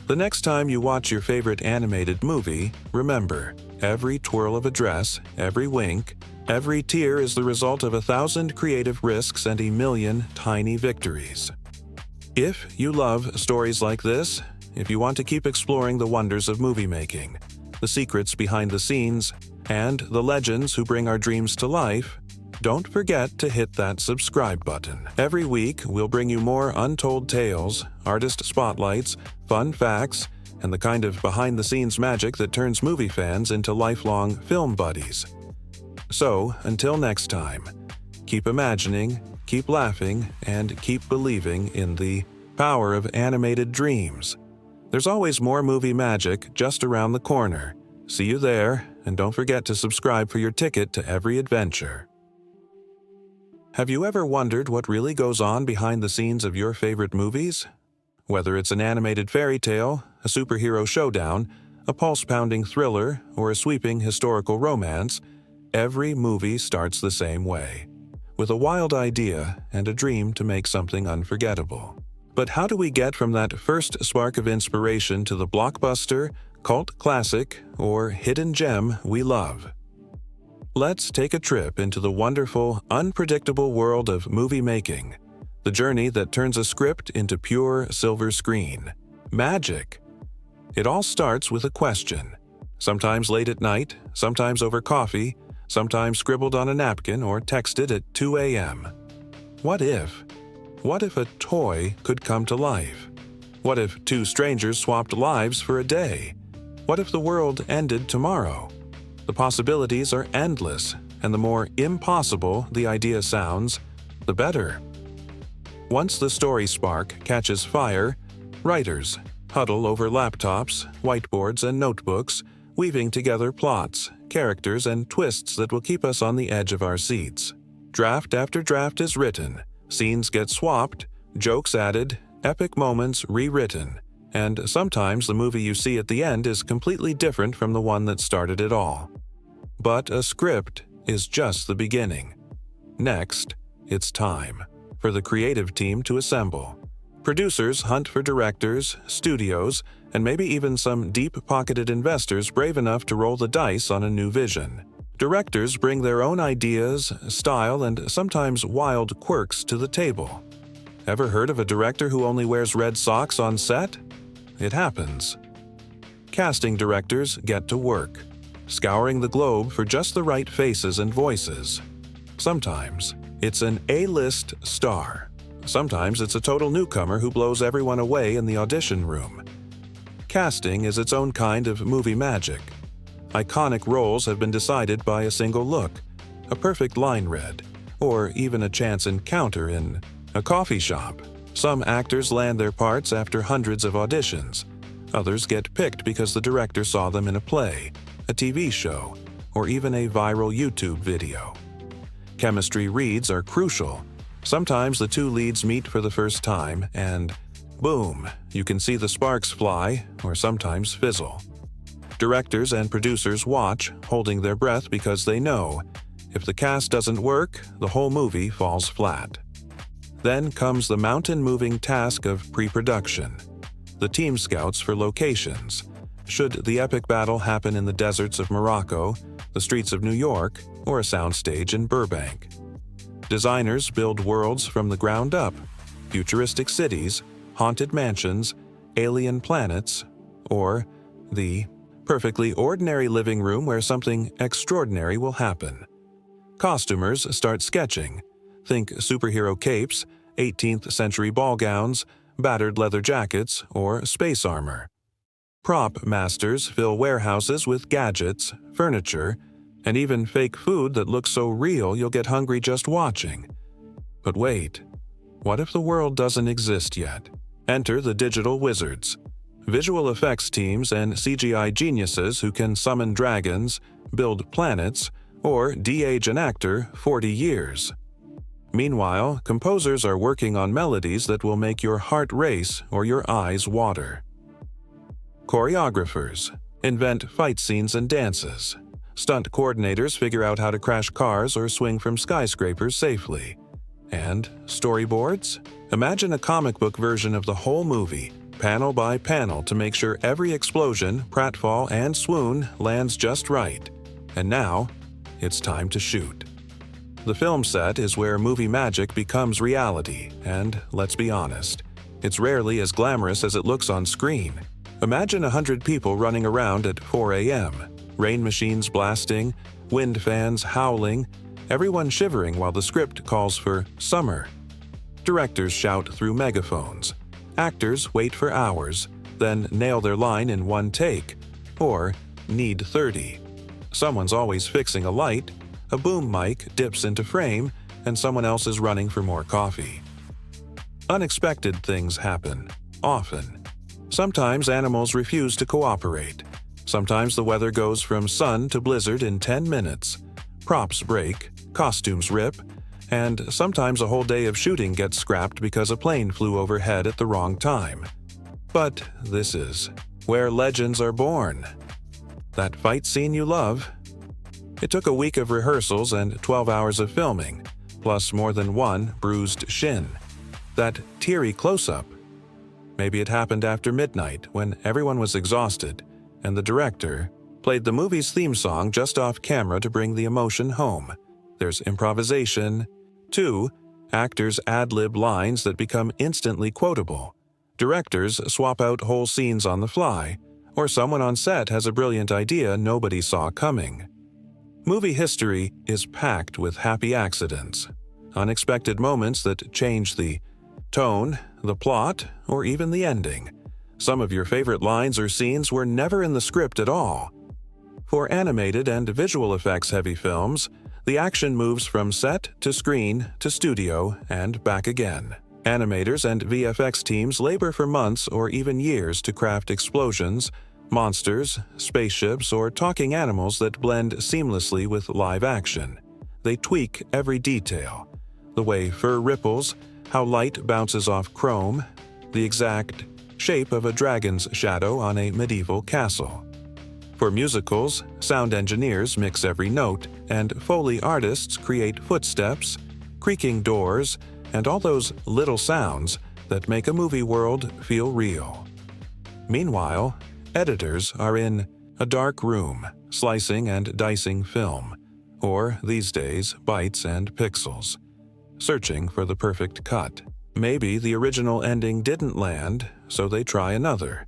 The next time you watch your favorite animated movie, remember, every twirl of a dress, every wink, every tear is the result of 1,000 creative risks and a million tiny victories. If you love stories like this, if you want to keep exploring the wonders of movie making, the secrets behind the scenes, and the legends who bring our dreams to life, don't forget to hit that subscribe button. Every week, we'll bring you more untold tales, artist spotlights, fun facts, and the kind of behind-the-scenes magic that turns movie fans into lifelong film buddies. So, until next time, keep imagining, keep laughing, and keep believing in the power of animated dreams. There's always more movie magic just around the corner. See you there, and don't forget to subscribe for your ticket to every adventure. Have you ever wondered what really goes on behind the scenes of your favorite movies? Whether it's an animated fairy tale, a superhero showdown, a pulse-pounding thriller, or a sweeping historical romance, every movie starts the same way, with a wild idea and a dream to make something unforgettable. But how do we get from that first spark of inspiration to the blockbuster, cult classic, or hidden gem we love? Let's take a trip into the wonderful, unpredictable world of movie making, the journey that turns a script into pure silver screen. Magic! It all starts with a question, sometimes late at night, sometimes over coffee, sometimes scribbled on a napkin or texted at 2 a.m. What if? What if a toy could come to life? What if two strangers swapped lives for a day? What if the world ended tomorrow? The possibilities are endless, and the more impossible the idea sounds, the better. Once the story spark catches fire, writers huddle over laptops, whiteboards, and notebooks, weaving together plots, characters, and twists that will keep us on the edge of our seats. Draft after draft is written, scenes get swapped, jokes added, epic moments rewritten, and sometimes the movie you see at the end is completely different from the one that started it all. But a script is just the beginning. Next, it's time for the creative team to assemble. Producers hunt for directors, studios, and maybe even some deep-pocketed investors brave enough to roll the dice on a new vision. Directors bring their own ideas, style, and sometimes wild quirks to the table. Ever heard of a director who only wears red socks on set? It happens. Casting directors get to work. scouring the globe for just the right faces and voices. Sometimes it's an A-list star. Sometimes it's a total newcomer who blows everyone away in the audition room. Casting is its own kind of movie magic. Iconic roles have been decided by a single look, a perfect line read, or even a chance encounter in a coffee shop. Some actors land their parts after hundreds of auditions. Others get picked because the director saw them in a play, a TV show, or even a viral YouTube video. Chemistry reads are crucial. Sometimes the two leads meet for the first time and, boom, you can see the sparks fly or sometimes fizzle. Directors and producers watch, holding their breath because they know, if the cast doesn't work, the whole movie falls flat. Then comes the mountain-moving task of pre-production. The team scouts for locations. Should the epic battle happen in the deserts of Morocco, the streets of New York, or a soundstage in Burbank? Designers build worlds from the ground up, futuristic cities, haunted mansions, alien planets, or the perfectly ordinary living room where something extraordinary will happen. Costumers start sketching. Think superhero capes, 18th century ball gowns, battered leather jackets, or space armor. Prop masters fill warehouses with gadgets, furniture, and even fake food that looks so real you'll get hungry just watching. But wait, what if the world doesn't exist yet? Enter the digital wizards, visual effects teams and CGI geniuses who can summon dragons, build planets, or de-age an actor 40 years. Meanwhile, composers are working on melodies that will make your heart race or your eyes water. Choreographers invent fight scenes and dances. Stunt coordinators figure out how to crash cars or swing from skyscrapers safely. And storyboards? Imagine a comic book version of the whole movie, panel by panel, to make sure every explosion, pratfall, and swoon lands just right. And now, it's time to shoot. The film set is where movie magic becomes reality, and let's be honest, it's rarely as glamorous as it looks on screen. Imagine 100 people running around at 4 a.m., rain machines blasting, wind fans howling, everyone shivering while the script calls for summer. Directors shout through megaphones. Actors wait for hours, then nail their line in one take, or need 30. Someone's always fixing a light, a boom mic dips into frame, and someone else is running for more coffee. Unexpected things happen, often. Sometimes animals refuse to cooperate. Sometimes the weather goes from sun to blizzard in 10 minutes. Props break, costumes rip, and sometimes a whole day of shooting gets scrapped because a plane flew overhead at the wrong time. But this is where legends are born. That fight scene you love? It took a week of rehearsals and 12 hours of filming, plus more than one bruised shin. That teary close-up? Maybe it happened after midnight when everyone was exhausted, and the director played the movie's theme song just off camera to bring the emotion home. There's improvisation. 2, actors ad-lib lines that become instantly quotable. Directors swap out whole scenes on the fly, or someone on set has a brilliant idea nobody saw coming. Movie history is packed with happy accidents, unexpected moments that change the tone, the plot, or even the ending. Some of your favorite lines or scenes were never in the script at all. For animated and visual effects-heavy films, the action moves from set to screen to studio and back again. Animators and VFX teams labor for months or even years to craft explosions, monsters, spaceships, or talking animals that blend seamlessly with live action. They tweak every detail. The way fur ripples, how light bounces off chrome, the exact shape of a dragon's shadow on a medieval castle. For musicals, sound engineers mix every note, and Foley artists create footsteps, creaking doors, and all those little sounds that make a movie world feel real. Meanwhile, editors are in a dark room, slicing and dicing film, or these days, bytes and pixels, searching for the perfect cut. Maybe the original ending didn't land, so they try another.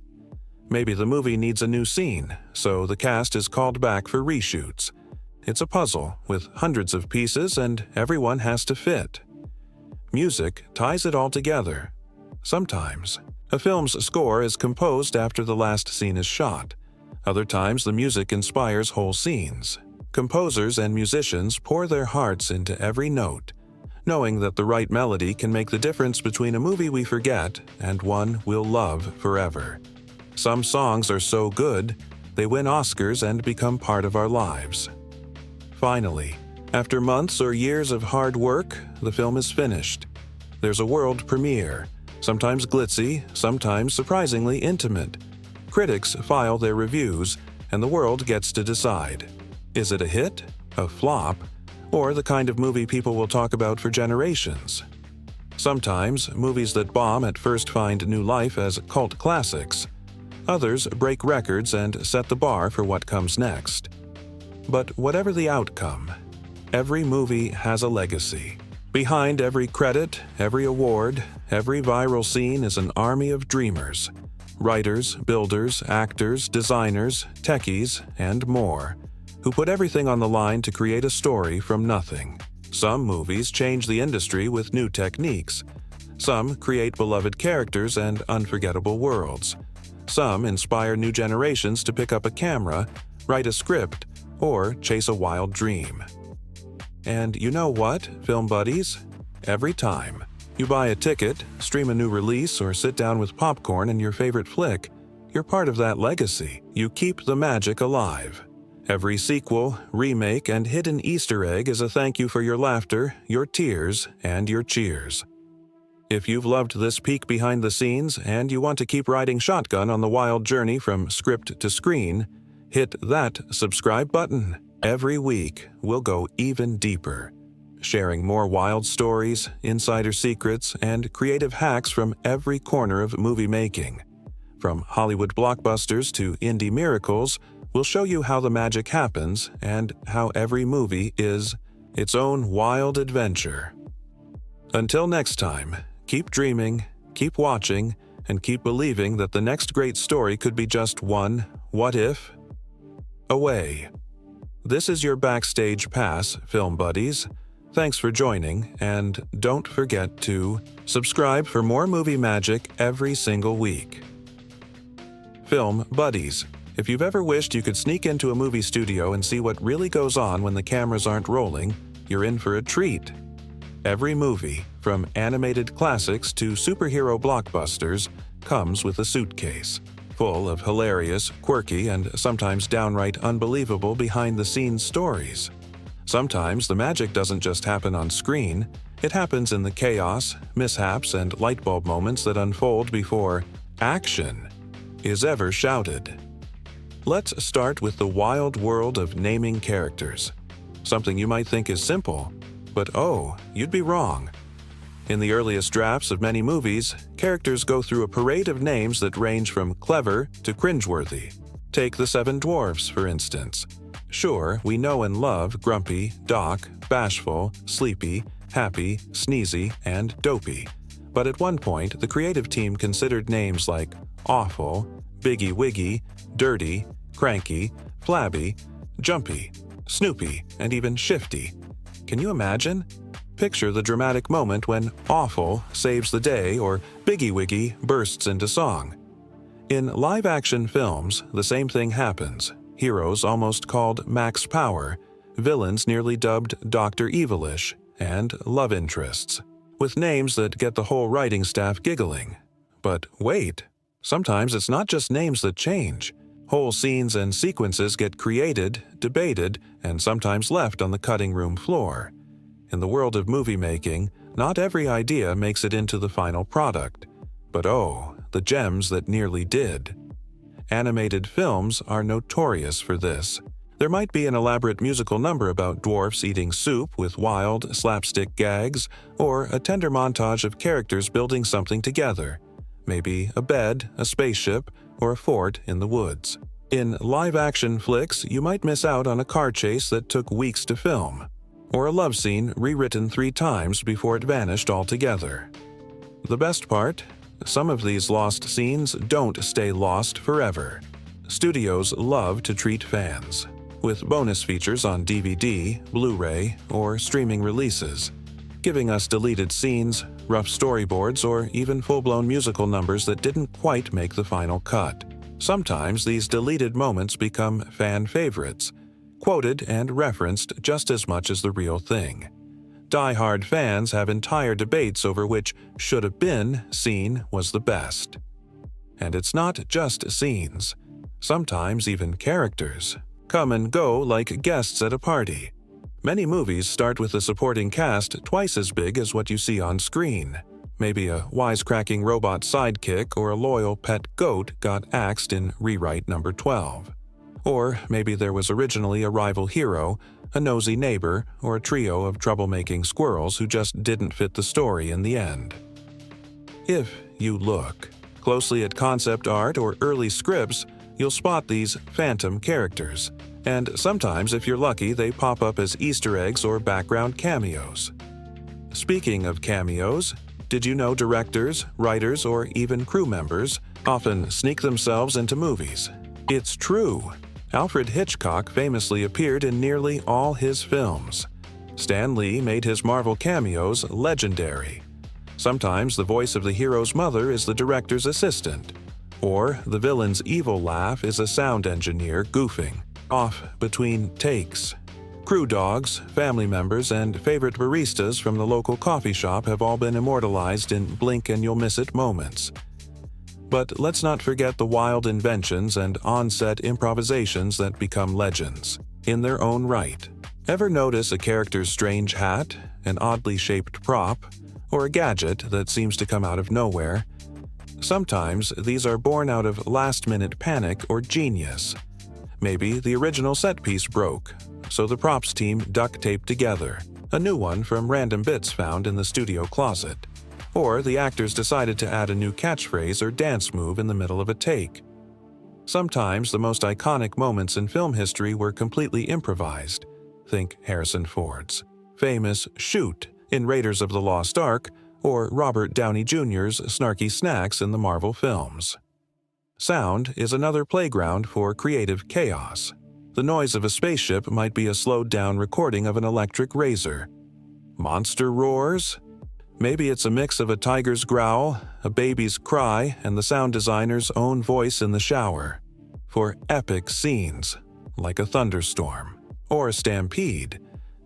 Maybe the movie needs a new scene, so the cast is called back for reshoots. It's a puzzle with hundreds of pieces and everyone has to fit. Music ties it all together. Sometimes, a film's score is composed after the last scene is shot. Other times, the music inspires whole scenes. Composers and musicians pour their hearts into every note, knowing that the right melody can make the difference between a movie we forget and one we'll love forever. Some songs are so good, they win Oscars and become part of our lives. Finally, after months or years of hard work, the film is finished. There's a world premiere, sometimes glitzy, sometimes surprisingly intimate. Critics file their reviews, and the world gets to decide. Is it a hit, a flop, or the kind of movie people will talk about for generations? Sometimes, movies that bomb at first find new life as cult classics. Others break records and set the bar for what comes next. But whatever the outcome, every movie has a legacy. Behind every credit, every award, every viral scene is an army of dreamers. Writers, builders, actors, designers, techies, and more, who put everything on the line to create a story from nothing. Some movies change the industry with new techniques. Some create beloved characters and unforgettable worlds. Some inspire new generations to pick up a camera, write a script, or chase a wild dream. And you know what, film buddies? Every time you buy a ticket, stream a new release, or sit down with popcorn and your favorite flick, you're part of that legacy. You keep the magic alive. Every sequel, remake, and hidden Easter egg is a thank you for your laughter, your tears, and your cheers. If you've loved this peek behind the scenes and you want to keep riding shotgun on the wild journey from script to screen, hit that subscribe button. Every week, we'll go even deeper, sharing more wild stories, insider secrets, and creative hacks from every corner of movie making. From Hollywood blockbusters to indie miracles, we'll show you how the magic happens and how every movie is its own wild adventure. Until next time, keep dreaming, keep watching, and keep believing that the next great story could be just one what if away. This is your backstage pass, film buddies. Thanks for joining, and don't forget to subscribe for more movie magic every single week. Film buddies. If you've ever wished you could sneak into a movie studio and see what really goes on when the cameras aren't rolling, you're in for a treat. Every movie, from animated classics to superhero blockbusters, comes with a suitcase full of hilarious, quirky, and sometimes downright unbelievable behind-the-scenes stories. Sometimes the magic doesn't just happen on screen, it happens in the chaos, mishaps, and lightbulb moments that unfold before action is ever shouted. Let's start with the wild world of naming characters. Something you might think is simple, but oh, you'd be wrong. In the earliest drafts of many movies, characters go through a parade of names that range from clever to cringeworthy. Take the Seven Dwarfs, for instance. Sure, we know and love Grumpy, Doc, Bashful, Sleepy, Happy, Sneezy, and Dopey. But at one point, the creative team considered names like Awful, Biggie Wiggy, Dirty, Cranky, Flabby, Jumpy, Snoopy, and even Shifty. Can you imagine? Picture the dramatic moment when Awful saves the day or Biggie Wiggy bursts into song. In live-action films, the same thing happens. Heroes almost called Max Power, villains nearly dubbed Dr. Evilish, and love interests, with names that get the whole writing staff giggling. But wait, sometimes it's not just names that change. Whole scenes and sequences get created, debated, and sometimes left on the cutting room floor. In the world of movie making, not every idea makes it into the final product. But oh, the gems that nearly did. Animated films are notorious for this. There might be an elaborate musical number about dwarfs eating soup with wild, slapstick gags, or a tender montage of characters building something together. Maybe a bed, a spaceship, or a fort in the woods. In live-action flicks, you might miss out on a car chase that took weeks to film, or a love scene rewritten 3 times before it vanished altogether. The best part? Some of these lost scenes don't stay lost forever. Studios love to treat fans with bonus features on DVD, Blu-ray, or streaming releases, giving us deleted scenes, rough storyboards, or even full-blown musical numbers that didn't quite make the final cut. Sometimes these deleted moments become fan favorites, quoted and referenced just as much as the real thing. Die-hard fans have entire debates over which should-have-been scene was the best. And it's not just scenes. Sometimes even characters come and go like guests at a party. Many movies start with a supporting cast twice as big as what you see on screen. Maybe a wisecracking robot sidekick or a loyal pet goat got axed in rewrite number 12. Or maybe there was originally a rival hero, a nosy neighbor, or a trio of troublemaking squirrels who just didn't fit the story in the end. If you look closely at concept art or early scripts, you'll spot these phantom characters, and sometimes, if you're lucky, they pop up as Easter eggs or background cameos. Speaking of cameos, did you know directors, writers, or even crew members often sneak themselves into movies? It's true. Alfred Hitchcock famously appeared in nearly all his films. Stan Lee made his Marvel cameos legendary. Sometimes the voice of the hero's mother is the director's assistant, or the villain's evil laugh is a sound engineer goofing off between takes. Crew dogs, family members, and favorite baristas from the local coffee shop have all been immortalized in blink-and-you'll-miss-it moments. But let's not forget the wild inventions and on-set improvisations that become legends in their own right. Ever notice a character's strange hat, an oddly shaped prop, or a gadget that seems to come out of nowhere? Sometimes these are born out of last-minute panic or genius. Maybe the original set piece broke, so the props team duct taped together a new one from random bits found in the studio closet. Or the actors decided to add a new catchphrase or dance move in the middle of a take. Sometimes the most iconic moments in film history were completely improvised. Think Harrison Ford's famous "shoot" in Raiders of the Lost Ark, or Robert Downey Jr.'s snarky snacks in the Marvel films. Sound is another playground for creative chaos. The noise of a spaceship might be a slowed-down recording of an electric razor. Monster roars? Maybe it's a mix of a tiger's growl, a baby's cry, and the sound designer's own voice in the shower. For epic scenes, like a thunderstorm or a stampede,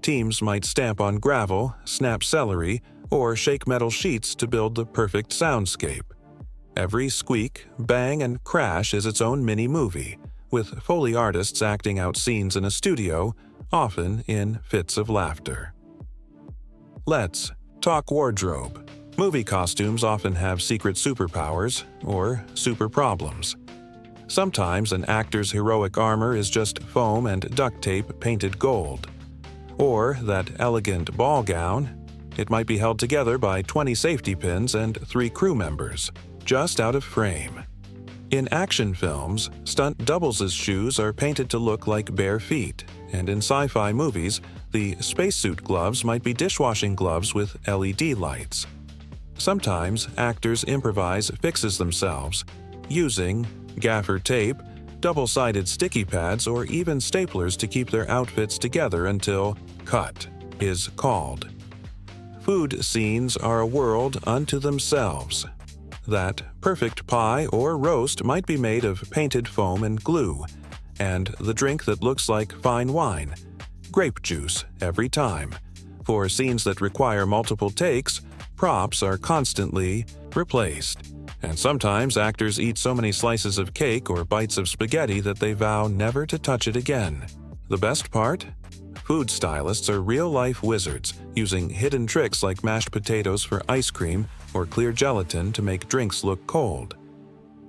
teams might stamp on gravel, snap celery, or shake metal sheets to build the perfect soundscape. Every squeak, bang, and crash is its own mini-movie, with Foley artists acting out scenes in a studio, often in fits of laughter. Let's talk wardrobe. Movie costumes often have secret superpowers or super problems. Sometimes an actor's heroic armor is just foam and duct tape painted gold. Or that elegant ball gown, it might be held together by 20 safety pins and 3 crew members, just out of frame. In action films, stunt doubles' shoes are painted to look like bare feet, and in sci-fi movies, the spacesuit gloves might be dishwashing gloves with LED lights. Sometimes actors improvise fixes themselves, using gaffer tape, double-sided sticky pads, or even staplers to keep their outfits together until cut is called. Food scenes are a world unto themselves. That perfect pie or roast might be made of painted foam and glue, and the drink that looks like fine wine, grape juice every time. For scenes that require multiple takes, props are constantly replaced. And sometimes actors eat so many slices of cake or bites of spaghetti that they vow never to touch it again. The best part? Food stylists are real-life wizards, using hidden tricks like mashed potatoes for ice cream or clear gelatin to make drinks look cold.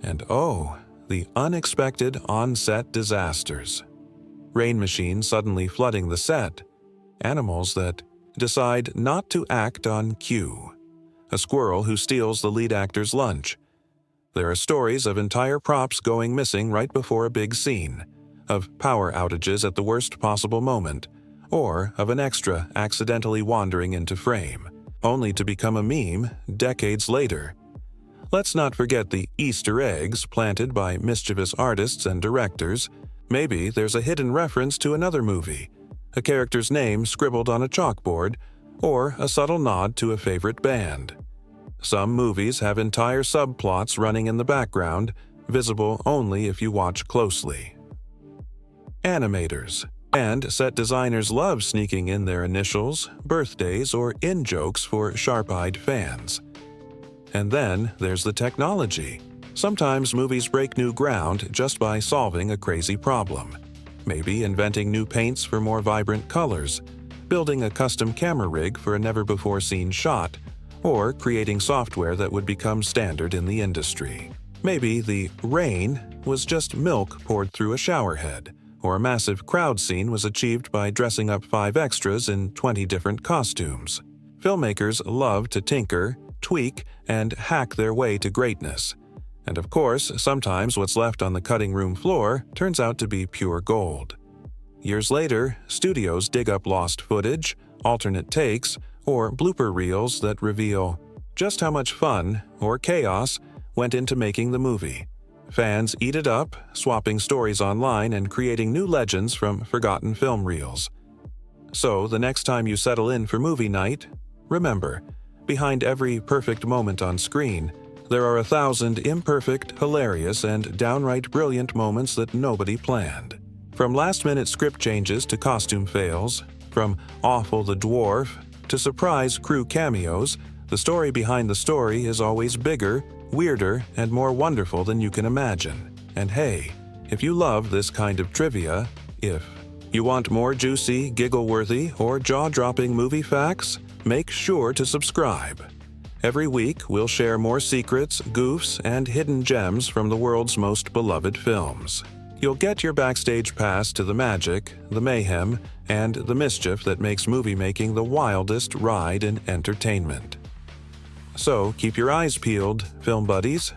And oh, the unexpected on-set disasters. Rain machines suddenly flooding the set. Animals that decide not to act on cue. A squirrel who steals the lead actor's lunch. There are stories of entire props going missing right before a big scene, of power outages at the worst possible moment, or of an extra accidentally wandering into frame, only to become a meme decades later. Let's not forget the Easter eggs planted by mischievous artists and directors. Maybe there's a hidden reference to another movie, a character's name scribbled on a chalkboard, or a subtle nod to a favorite band. Some movies have entire subplots running in the background, visible only if you watch closely. Animators and set designers love sneaking in their initials, birthdays, or in-jokes for sharp-eyed fans. And then there's the technology. Sometimes movies break new ground just by solving a crazy problem. Maybe inventing new paints for more vibrant colors, building a custom camera rig for a never-before-seen shot, or creating software that would become standard in the industry. Maybe the rain was just milk poured through a shower head, or a massive crowd scene was achieved by dressing up 5 extras in 20 different costumes. Filmmakers love to tinker, tweak, and hack their way to greatness. And of course, sometimes what's left on the cutting room floor turns out to be pure gold. Years later, studios dig up lost footage, alternate takes, or blooper reels that reveal just how much fun, or chaos, went into making the movie. Fans eat it up, swapping stories online and creating new legends from forgotten film reels. So, the next time you settle in for movie night, remember, behind every perfect moment on screen, there are 1,000 imperfect, hilarious, and downright brilliant moments that nobody planned. From last-minute script changes to costume fails, from Awful the Dwarf to surprise crew cameos, the story behind the story is always bigger, weirder, and more wonderful than you can imagine. And hey, if you love this kind of trivia, if you want more juicy, giggle-worthy, or jaw-dropping movie facts, make sure to subscribe. Every week, we'll share more secrets, goofs, and hidden gems from the world's most beloved films. You'll get your backstage pass to the magic, the mayhem, and the mischief that makes movie-making the wildest ride in entertainment. So keep your eyes peeled, film buddies.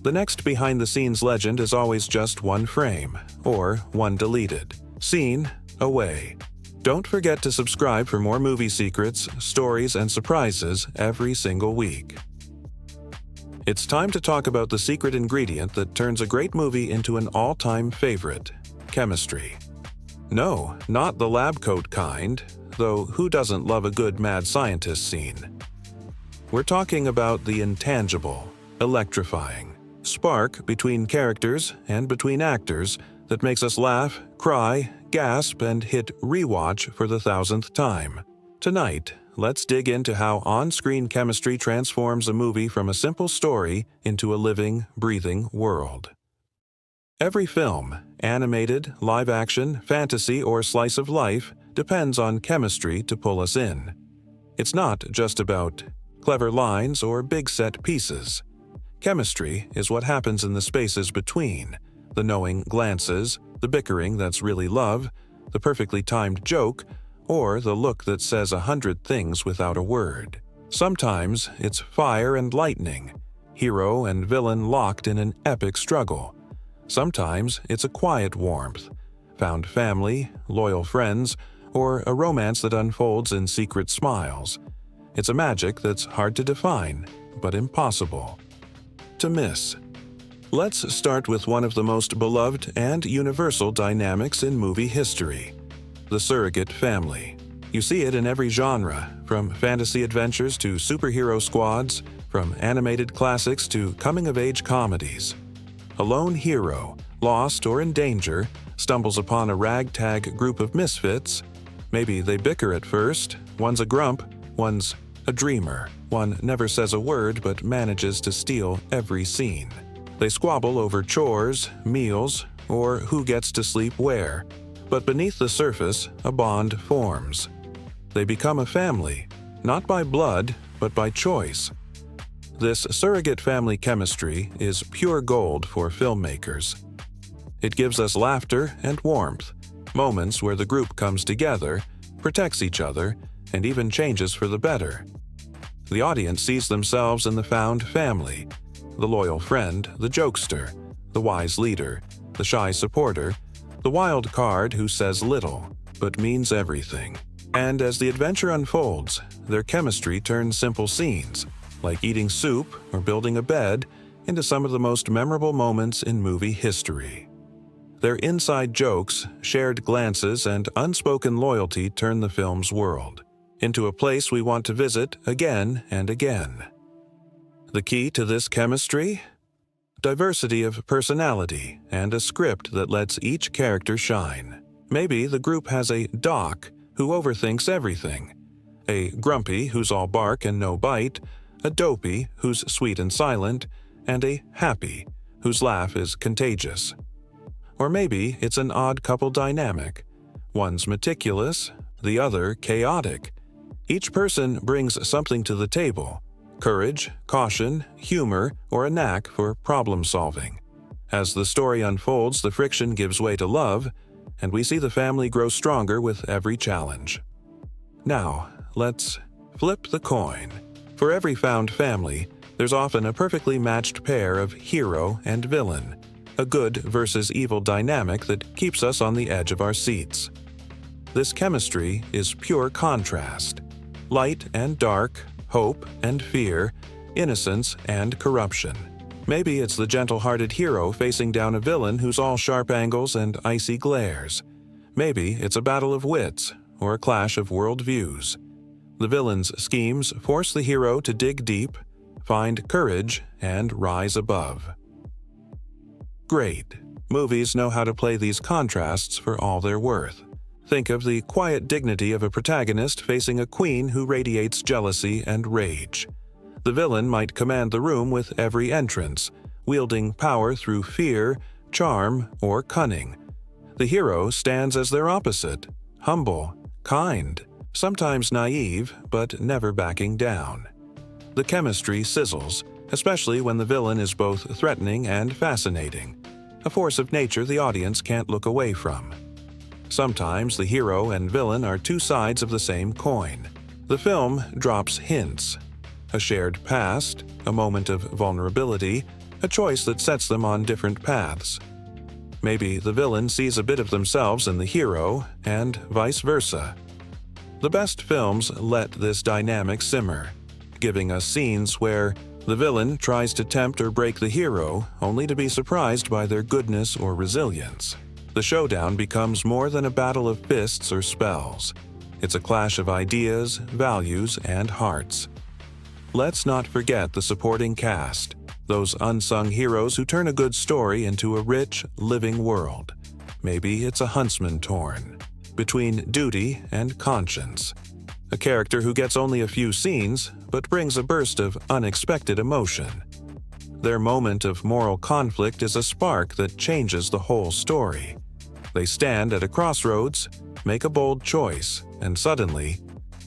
The next behind-the-scenes legend is always just one frame, or one deleted. Scene away. Don't forget to subscribe for more movie secrets, stories, and surprises every single week. It's time to talk about the secret ingredient that turns a great movie into an all-time favorite: chemistry. No, not the lab coat kind, though who doesn't love a good mad scientist scene? We're talking about the intangible, electrifying spark between characters and between actors that makes us laugh, cry, gasp, and hit rewatch for the 1,000th time. Tonight, let's dig into how on-screen chemistry transforms a movie from a simple story into a living, breathing world. Every film, animated, live-action, fantasy, or slice of life, depends on chemistry to pull us in. It's not just about clever lines or big set pieces. Chemistry is what happens in the spaces between, the knowing glances, the bickering that's really love, the perfectly timed joke, or the look that says 100 things without a word. Sometimes it's fire and lightning, hero and villain locked in an epic struggle. Sometimes it's a quiet warmth, found family, loyal friends, or a romance that unfolds in secret smiles. It's a magic that's hard to define, but impossible to miss. Let's start with one of the most beloved and universal dynamics in movie history: the surrogate family. You see it in every genre, from fantasy adventures to superhero squads, from animated classics to coming-of-age comedies. A lone hero, lost or in danger, stumbles upon a ragtag group of misfits. Maybe they bicker at first, one's a grump, one's a dreamer. One never says a word but manages to steal every scene. They squabble over chores, meals, or who gets to sleep where. But beneath the surface, a bond forms. They become a family, not by blood, but by choice. This surrogate family chemistry is pure gold for filmmakers. It gives us laughter and warmth, moments where the group comes together, protects each other, and even changes for the better. The audience sees themselves in the found family: the loyal friend, the jokester, the wise leader, the shy supporter, the wild card who says little but means everything. And as the adventure unfolds, their chemistry turns simple scenes, like eating soup or building a bed, into some of the most memorable moments in movie history. Their inside jokes, shared glances, and unspoken loyalty turn the film's world into a place we want to visit again and again. The key to this chemistry? Diversity of personality and a script that lets each character shine. Maybe the group has a Doc who overthinks everything, a Grumpy who's all bark and no bite, a Dopey who's sweet and silent, and a Happy whose laugh is contagious. Or maybe it's an odd couple dynamic. One's meticulous, the other chaotic. Each person brings something to the table: courage, caution, humor, or a knack for problem solving. As the story unfolds, the friction gives way to love, and we see the family grow stronger with every challenge. Now, let's flip the coin. For every found family, there's often a perfectly matched pair of hero and villain, a good versus evil dynamic that keeps us on the edge of our seats. This chemistry is pure contrast. Light and dark, hope and fear, innocence and corruption. Maybe it's the gentle-hearted hero facing down a villain who's all sharp angles and icy glares. Maybe it's a battle of wits or a clash of worldviews. The villain's schemes force the hero to dig deep, find courage, and rise above. Great. Movies know how to play these contrasts for all they're worth. Think of the quiet dignity of a protagonist facing a queen who radiates jealousy and rage. The villain might command the room with every entrance, wielding power through fear, charm, or cunning. The hero stands as their opposite, humble, kind, sometimes naive, but never backing down. The chemistry sizzles, especially when the villain is both threatening and fascinating, a force of nature the audience can't look away from. Sometimes the hero and villain are two sides of the same coin. The film drops hints: a shared past, a moment of vulnerability, a choice that sets them on different paths. Maybe the villain sees a bit of themselves in the hero, and vice versa. The best films let this dynamic simmer, giving us scenes where the villain tries to tempt or break the hero, only to be surprised by their goodness or resilience. The showdown becomes more than a battle of fists or spells. It's a clash of ideas, values, and hearts. Let's not forget the supporting cast, those unsung heroes who turn a good story into a rich, living world. Maybe it's a huntsman torn between duty and conscience, a character who gets only a few scenes but brings a burst of unexpected emotion. Their moment of moral conflict is a spark that changes the whole story. They stand at a crossroads, make a bold choice, and suddenly,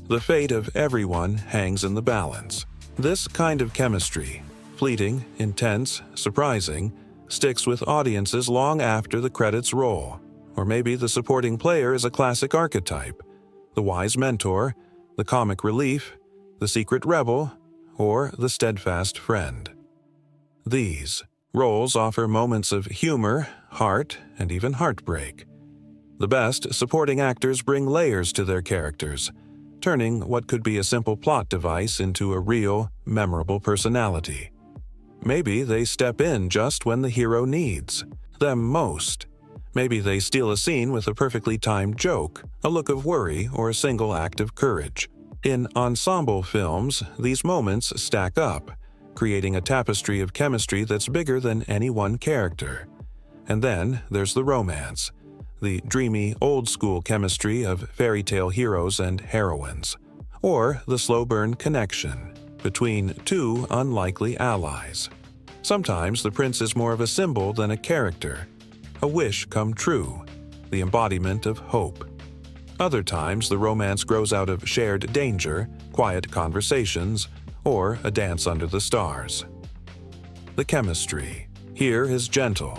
the fate of everyone hangs in the balance. This kind of chemistry, fleeting, intense, surprising, sticks with audiences long after the credits roll. Or maybe the supporting player is a classic archetype: the wise mentor, the comic relief, the secret rebel, or the steadfast friend. These roles offer moments of humor, heart, and even heartbreak. The best supporting actors bring layers to their characters, turning what could be a simple plot device into a real, memorable personality. Maybe they step in just when the hero needs them most. Maybe they steal a scene with a perfectly timed joke, a look of worry, or a single act of courage. In ensemble films, these moments stack up, creating a tapestry of chemistry that's bigger than any one character. And then there's the romance, the dreamy, old-school chemistry of fairy tale heroes and heroines, or the slow-burn connection between two unlikely allies. Sometimes the prince is more of a symbol than a character, a wish come true, the embodiment of hope. Other times, the romance grows out of shared danger, quiet conversations, or a dance under the stars. The chemistry here is gentle,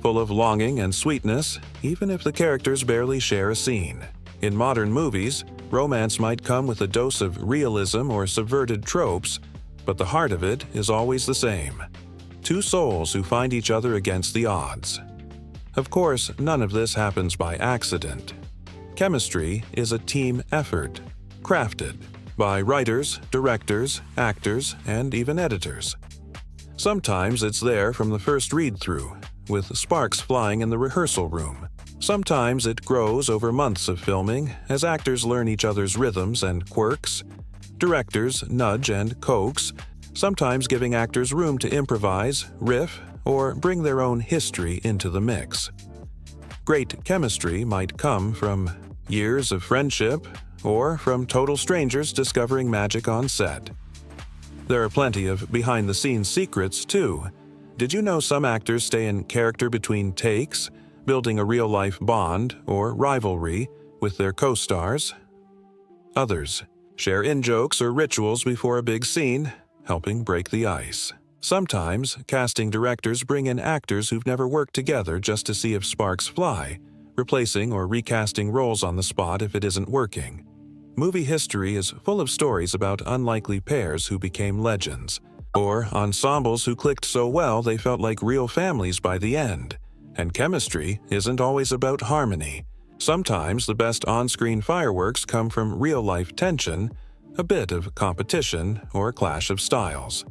full of longing and sweetness, even if the characters barely share a scene. In modern movies, romance might come with a dose of realism or subverted tropes, but the heart of it is always the same: two souls who find each other against the odds. Of course, none of this happens by accident. Chemistry is a team effort, crafted, by writers, directors, actors, and even editors. Sometimes it's there from the first read-through, with sparks flying in the rehearsal room. Sometimes it grows over months of filming as actors learn each other's rhythms and quirks. Directors nudge and coax, sometimes giving actors room to improvise, riff, or bring their own history into the mix. Great chemistry might come from years of friendship or from total strangers discovering magic on set. There are plenty of behind-the-scenes secrets, too. Did you know some actors stay in character between takes, building a real-life bond or rivalry with their co-stars? Others share in-jokes or rituals before a big scene, helping break the ice. Sometimes, casting directors bring in actors who've never worked together just to see if sparks fly, replacing or recasting roles on the spot if it isn't working. Movie history is full of stories about unlikely pairs who became legends, or ensembles who clicked so well they felt like real families by the end. And chemistry isn't always about harmony. Sometimes the best on-screen fireworks come from real-life tension, a bit of competition, or a clash of styles.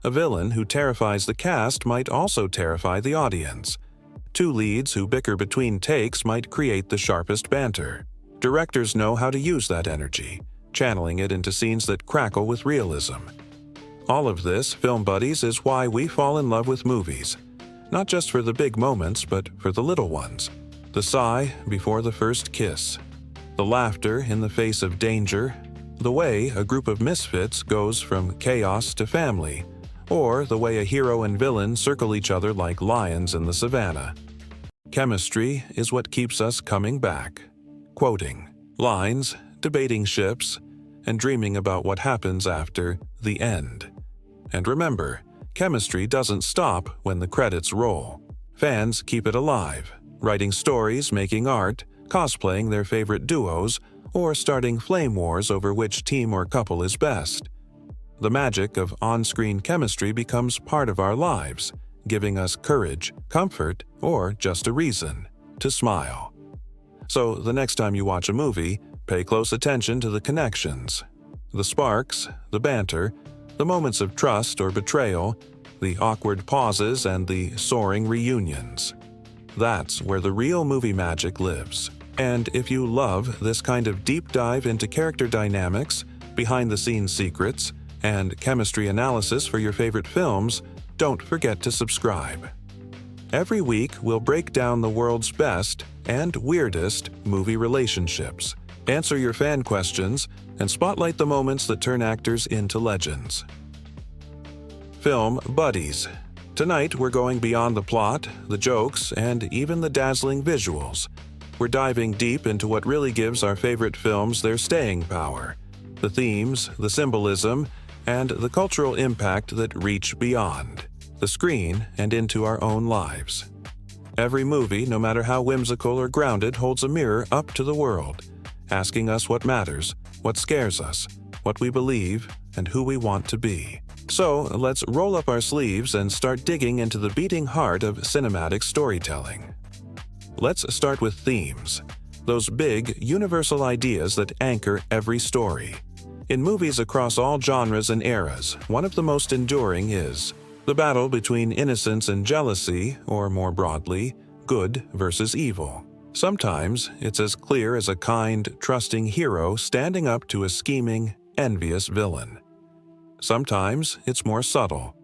A villain who terrifies the cast might also terrify the audience. Two leads who bicker between takes might create the sharpest banter. Directors know how to use that energy, channeling it into scenes that crackle with realism. All of this, film buddies, is why we fall in love with movies. Not just for the big moments, but for the little ones. The sigh before the first kiss. The laughter in the face of danger. The way a group of misfits goes from chaos to family. Or the way a hero and villain circle each other like lions in the savannah. Chemistry is what keeps us coming back. Quoting lines, debating ships, and dreaming about what happens after the end. And remember, chemistry doesn't stop when the credits roll. Fans keep it alive, writing stories, making art, cosplaying their favorite duos, or starting flame wars over which team or couple is best. The magic of on-screen chemistry becomes part of our lives, giving us courage, comfort, or just a reason to smile. So the next time you watch a movie, pay close attention to the connections, the sparks, the banter, the moments of trust or betrayal, the awkward pauses, and the soaring reunions. That's where the real movie magic lives. And if you love this kind of deep dive into character dynamics, behind-the-scenes secrets, and chemistry analysis for your favorite films, don't forget to subscribe. Every week, we'll break down the world's best and weirdest movie relationships, answer your fan questions, and spotlight the moments that turn actors into legends. Film Buddies. Tonight, we're going beyond the plot, the jokes, and even the dazzling visuals. We're diving deep into what really gives our favorite films their staying power, the themes, the symbolism, and the cultural impact that reach beyond the screen and into our own lives. Every movie, no matter how whimsical or grounded, holds a mirror up to the world, asking us what matters, what scares us, what we believe, and who we want to be. So, let's roll up our sleeves and start digging into the beating heart of cinematic storytelling. Let's start with themes, those big, universal ideas that anchor every story. In movies across all genres and eras, one of the most enduring is the battle between innocence and jealousy, or more broadly, good versus evil. Sometimes it's as clear as a kind, trusting hero standing up to a scheming, envious villain. Sometimes it's more subtle,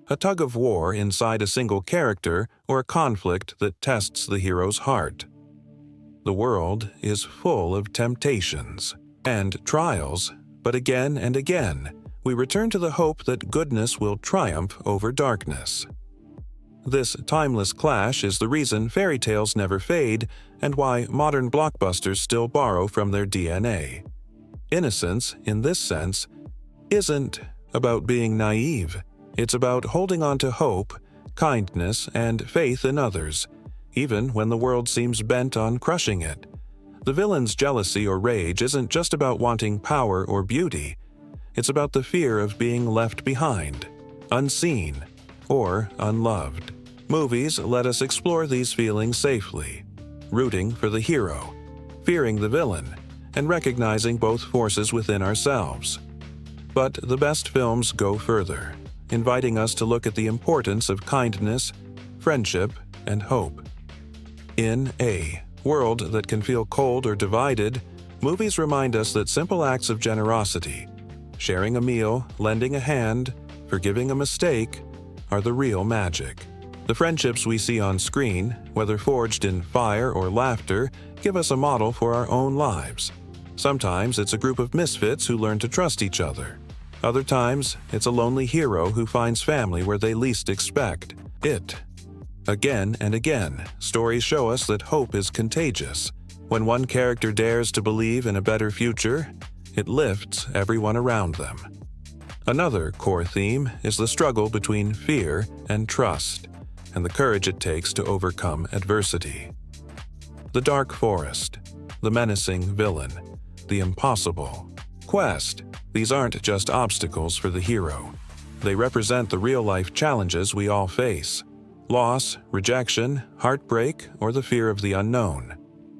a tug of war inside a single character or a conflict that tests the hero's heart. The world is full of temptations and trials, but again and again, we return to the hope that goodness will triumph over darkness. This timeless clash is the reason fairy tales never fade and why modern blockbusters still borrow from their DNA. Innocence, in this sense, isn't about being naive. It's about holding on to hope, kindness, and faith in others, even when the world seems bent on crushing it. The villain's jealousy or rage isn't just about wanting power or beauty. It's about the fear of being left behind, unseen, or unloved. Movies let us explore these feelings safely, rooting for the hero, fearing the villain, and recognizing both forces within ourselves. But the best films go further, inviting us to look at the importance of kindness, friendship, and hope. In a world that can feel cold or divided, movies remind us that simple acts of generosity, sharing a meal, lending a hand, forgiving a mistake, are the real magic. The friendships we see on screen, whether forged in fire or laughter, give us a model for our own lives. Sometimes it's a group of misfits who learn to trust each other. Other times, it's a lonely hero who finds family where they least expect it. Again and again, stories show us that hope is contagious. When one character dares to believe in a better future, it lifts everyone around them. Another core theme is the struggle between fear and trust, and the courage it takes to overcome adversity. The dark forest, the menacing villain, the impossible quest. These aren't just obstacles for the hero. They represent the real-life challenges we all face: loss, rejection, heartbreak, or the fear of the unknown.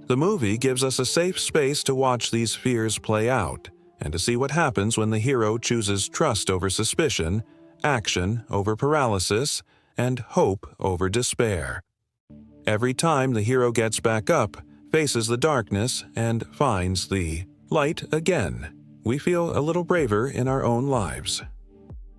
The movie gives us a safe space to watch these fears play out and to see what happens when the hero chooses trust over suspicion, action over paralysis, and hope over despair. Every time the hero gets back up, faces the darkness, and finds the light again, we feel a little braver in our own lives.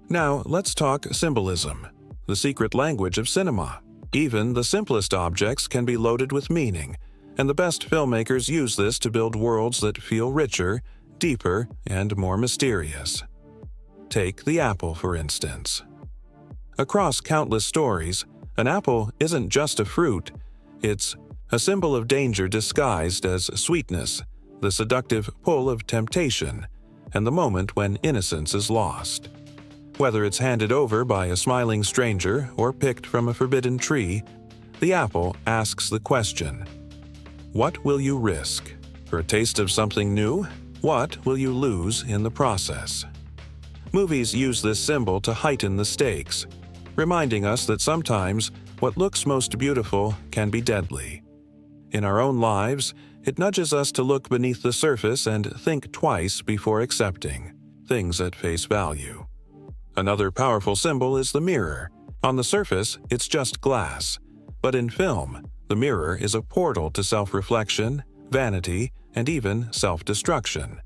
Now, let's talk symbolism, the secret language of cinema. Even the simplest objects can be loaded with meaning, and the best filmmakers use this to build worlds that feel richer, deeper, and more mysterious. Take the apple, for instance. Across countless stories, an apple isn't just a fruit, it's a symbol of danger disguised as sweetness, the seductive pull of temptation, and the moment when innocence is lost. Whether it's handed over by a smiling stranger or picked from a forbidden tree, the apple asks the question, what will you risk? For a taste of something new? What will you lose in the process? Movies use this symbol to heighten the stakes, reminding us that sometimes what looks most beautiful can be deadly. In our own lives, it nudges us to look beneath the surface and think twice before accepting things at face value. Another powerful symbol is the mirror. On the surface, it's just glass, but in film, the mirror is a portal to self-reflection, vanity, and even self-destruction.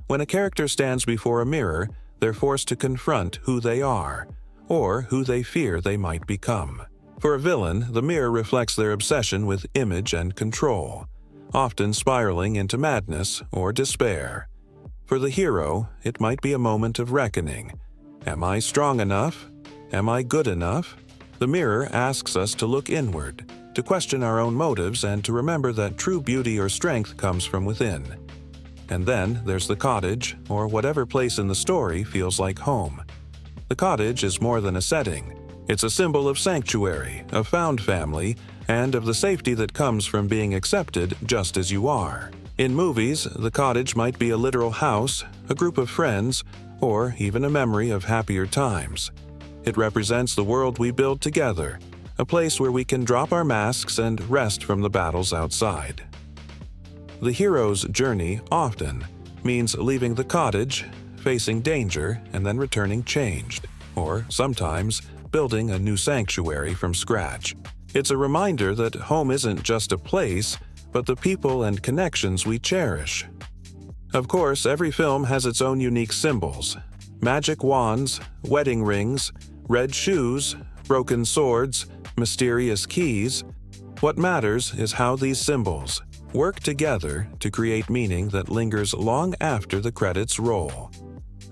When a character stands before a mirror, they're forced to confront who they are, or who they fear they might become. For a villain, the mirror reflects their obsession with image and control, often spiraling into madness or despair. For the hero, it might be a moment of reckoning. Am I strong enough? Am I good enough? The mirror asks us to look inward, to question our own motives, and to remember that true beauty or strength comes from within. And then there's the cottage, or whatever place in the story feels like home. The cottage is more than a setting. It's a symbol of sanctuary, of found family, and of the safety that comes from being accepted just as you are. In movies, the cottage might be a literal house, a group of friends, or even a memory of happier times. It represents the world we build together, a place where we can drop our masks and rest from the battles outside. The hero's journey often means leaving the cottage, facing danger, and then returning changed, or sometimes building a new sanctuary from scratch. It's a reminder that home isn't just a place, but the people and connections we cherish. Of course, every film has its own unique symbols: magic wands, wedding rings, red shoes, broken swords, mysterious keys. What matters is how these symbols work together to create meaning that lingers long after the credits roll.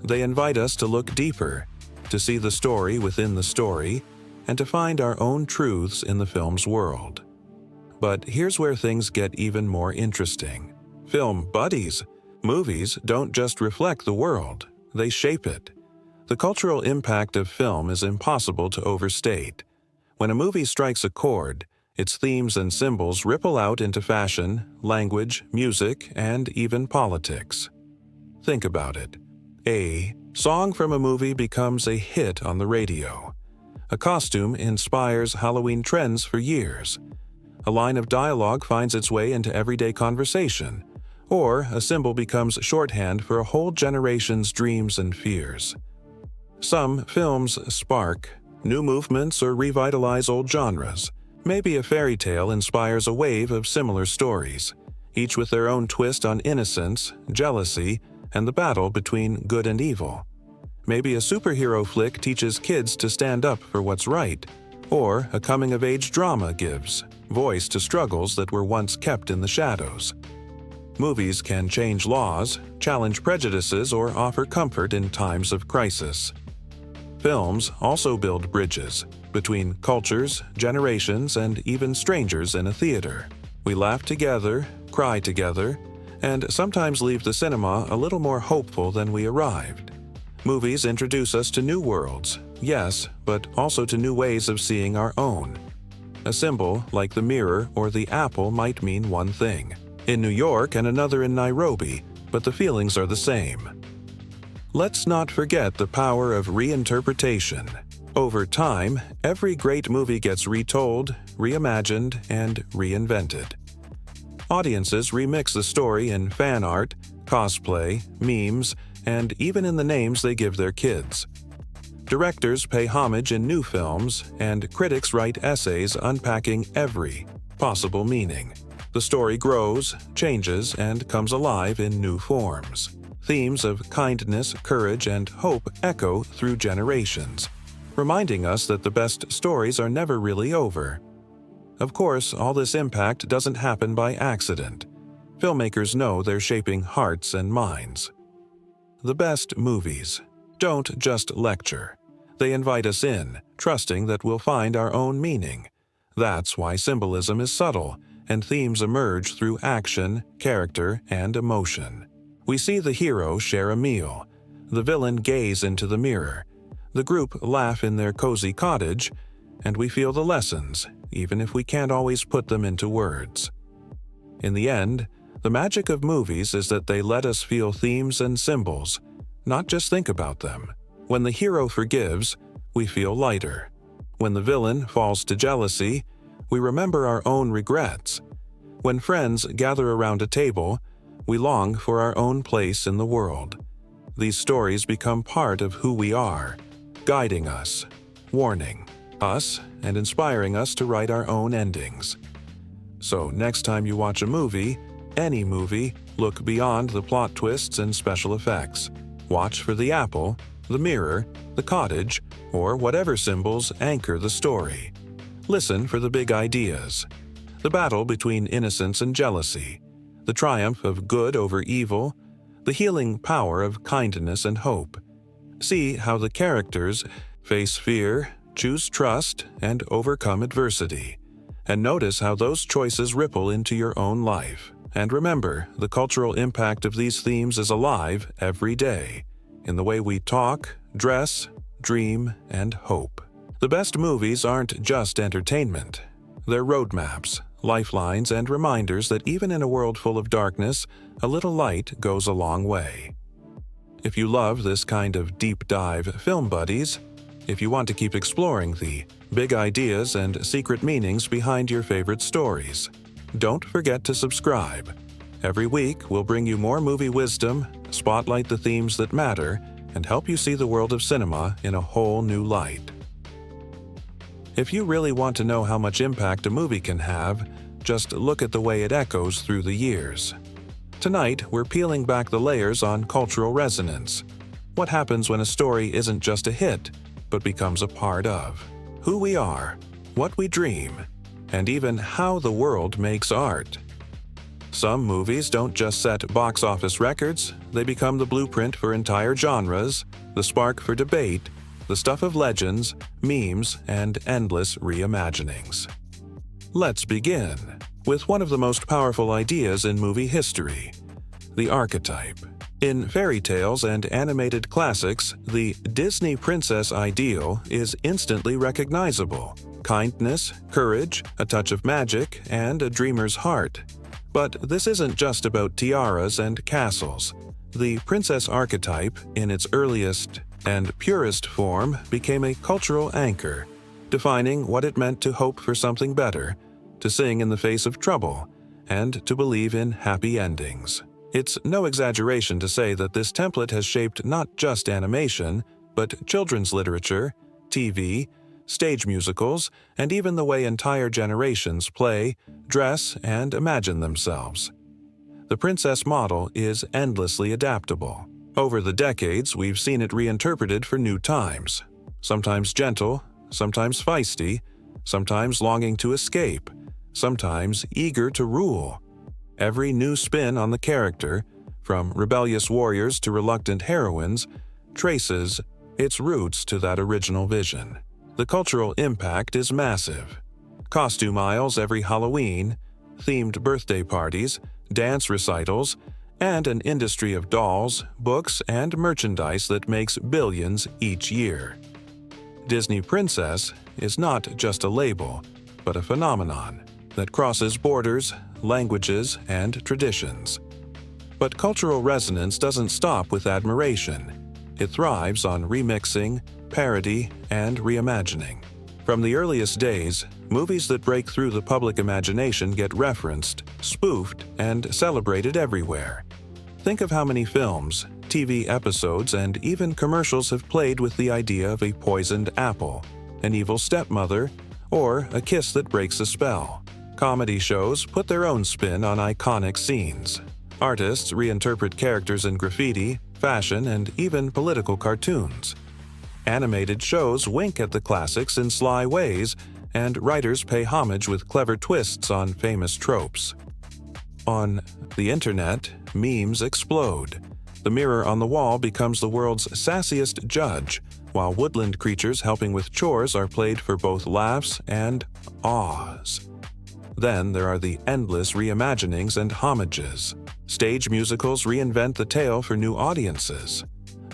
They invite us to look deeper, to see the story within the story, and to find our own truths in the film's world. But here's where things get even more interesting. Film buddies. Movies don't just reflect the world, they shape it. The cultural impact of film is impossible to overstate. When a movie strikes a chord, its themes and symbols ripple out into fashion, language, music, and even politics. Think about it. A song from a movie becomes a hit on the radio. A costume inspires Halloween trends for years. A line of dialogue finds its way into everyday conversation. or a symbol becomes shorthand for a whole generation's dreams and fears. Some films spark new movements or revitalize old genres. Maybe a fairy tale inspires a wave of similar stories, each with their own twist on innocence, jealousy, and the battle between good and evil. Maybe a superhero flick teaches kids to stand up for what's right, or a coming-of-age drama gives voice to struggles that were once kept in the shadows. Movies can change laws, challenge prejudices, or offer comfort in times of crisis. Films also build bridges between cultures, generations, and even strangers in a theater. We laugh together, cry together, and sometimes leave the cinema a little more hopeful than we arrived. Movies introduce us to new worlds, yes, but also to new ways of seeing our own. A symbol like the mirror or the apple might mean one thing in New York and another in Nairobi, but the feelings are the same. Let's not forget the power of reinterpretation. Over time, every great movie gets retold, reimagined, and reinvented. Audiences remix the story in fan art, cosplay, memes, and even in the names they give their kids. Directors pay homage in new films, and critics write essays unpacking every possible meaning. The story grows, changes, and comes alive in new forms. Themes of kindness, courage, and hope echo through generations, reminding us that the best stories are never really over. Of course, all this impact doesn't happen by accident. Filmmakers know they're shaping hearts and minds. The best movies don't just lecture. They invite us in, trusting that we'll find our own meaning. That's why symbolism is subtle, and themes emerge through action, character, and emotion. We see the hero share a meal, the villain gaze into the mirror, the group laugh in their cozy cottage, and we feel the lessons, even if we can't always put them into words. In the end, the magic of movies is that they let us feel themes and symbols, not just think about them. When the hero forgives, we feel lighter. When the villain falls to jealousy, we remember our own regrets. When friends gather around a table, we long for our own place in the world. These stories become part of who we are, guiding us, warning us, and inspiring us to write our own endings. So next time you watch a movie, any movie, look beyond the plot twists and special effects. Watch for the apple, the mirror, the cottage, or whatever symbols anchor the story. Listen for the big ideas. The battle between innocence and jealousy, the triumph of good over evil, the healing power of kindness and hope. See how the characters face fear, choose trust, and overcome adversity. And notice how those choices ripple into your own life. And remember, the cultural impact of these themes is alive every day, in the way we talk, dress, dream, and hope. The best movies aren't just entertainment. They're roadmaps, lifelines, and reminders that even in a world full of darkness, a little light goes a long way. If you love this kind of deep dive film buddies, if you want to keep exploring the big ideas and secret meanings behind your favorite stories, don't forget to subscribe. Every week, we'll bring you more movie wisdom, spotlight the themes that matter, and help you see the world of cinema in a whole new light. If you really want to know how much impact a movie can have, just look at the way it echoes through the years. Tonight, we're peeling back the layers on cultural resonance. What happens when a story isn't just a hit, but becomes a part of who we are, what we dream, and even how the world makes art. Some movies don't just set box office records, they become the blueprint for entire genres, the spark for debate, the stuff of legends, memes, and endless reimaginings. Let's begin with one of the most powerful ideas in movie history, the archetype. In fairy tales and animated classics, the Disney princess ideal is instantly recognizable: kindness, courage, a touch of magic, and a dreamer's heart. But this isn't just about tiaras and castles. The princess archetype, in its earliest and purest form, became a cultural anchor, defining what it meant to hope for something better, to sing in the face of trouble, and to believe in happy endings. It's no exaggeration to say that this template has shaped not just animation, but children's literature, TV, stage musicals, and even the way entire generations play, dress, and imagine themselves. The princess model is endlessly adaptable. Over the decades, we've seen it reinterpreted for new times, sometimes gentle, sometimes feisty, sometimes longing to escape, sometimes eager to rule. Every new spin on the character, from rebellious warriors to reluctant heroines, traces its roots to that original vision. The cultural impact is massive. Costume aisles every Halloween, themed birthday parties, dance recitals, and an industry of dolls, books, and merchandise that makes billions each year. Disney Princess is not just a label, but a phenomenon that crosses borders, languages, and traditions. But cultural resonance doesn't stop with admiration. It thrives on remixing, parody, and reimagining. From the earliest days, movies that break through the public imagination get referenced, spoofed, and celebrated everywhere. Think of how many films, TV episodes, and even commercials have played with the idea of a poisoned apple, an evil stepmother, or a kiss that breaks a spell. Comedy shows put their own spin on iconic scenes. Artists reinterpret characters in graffiti, fashion, and even political cartoons. Animated shows wink at the classics in sly ways, and writers pay homage with clever twists on famous tropes. On the internet, memes explode. The mirror on the wall becomes the world's sassiest judge, while woodland creatures helping with chores are played for both laughs and awes. Then there are the endless reimaginings and homages. Stage musicals reinvent the tale for new audiences.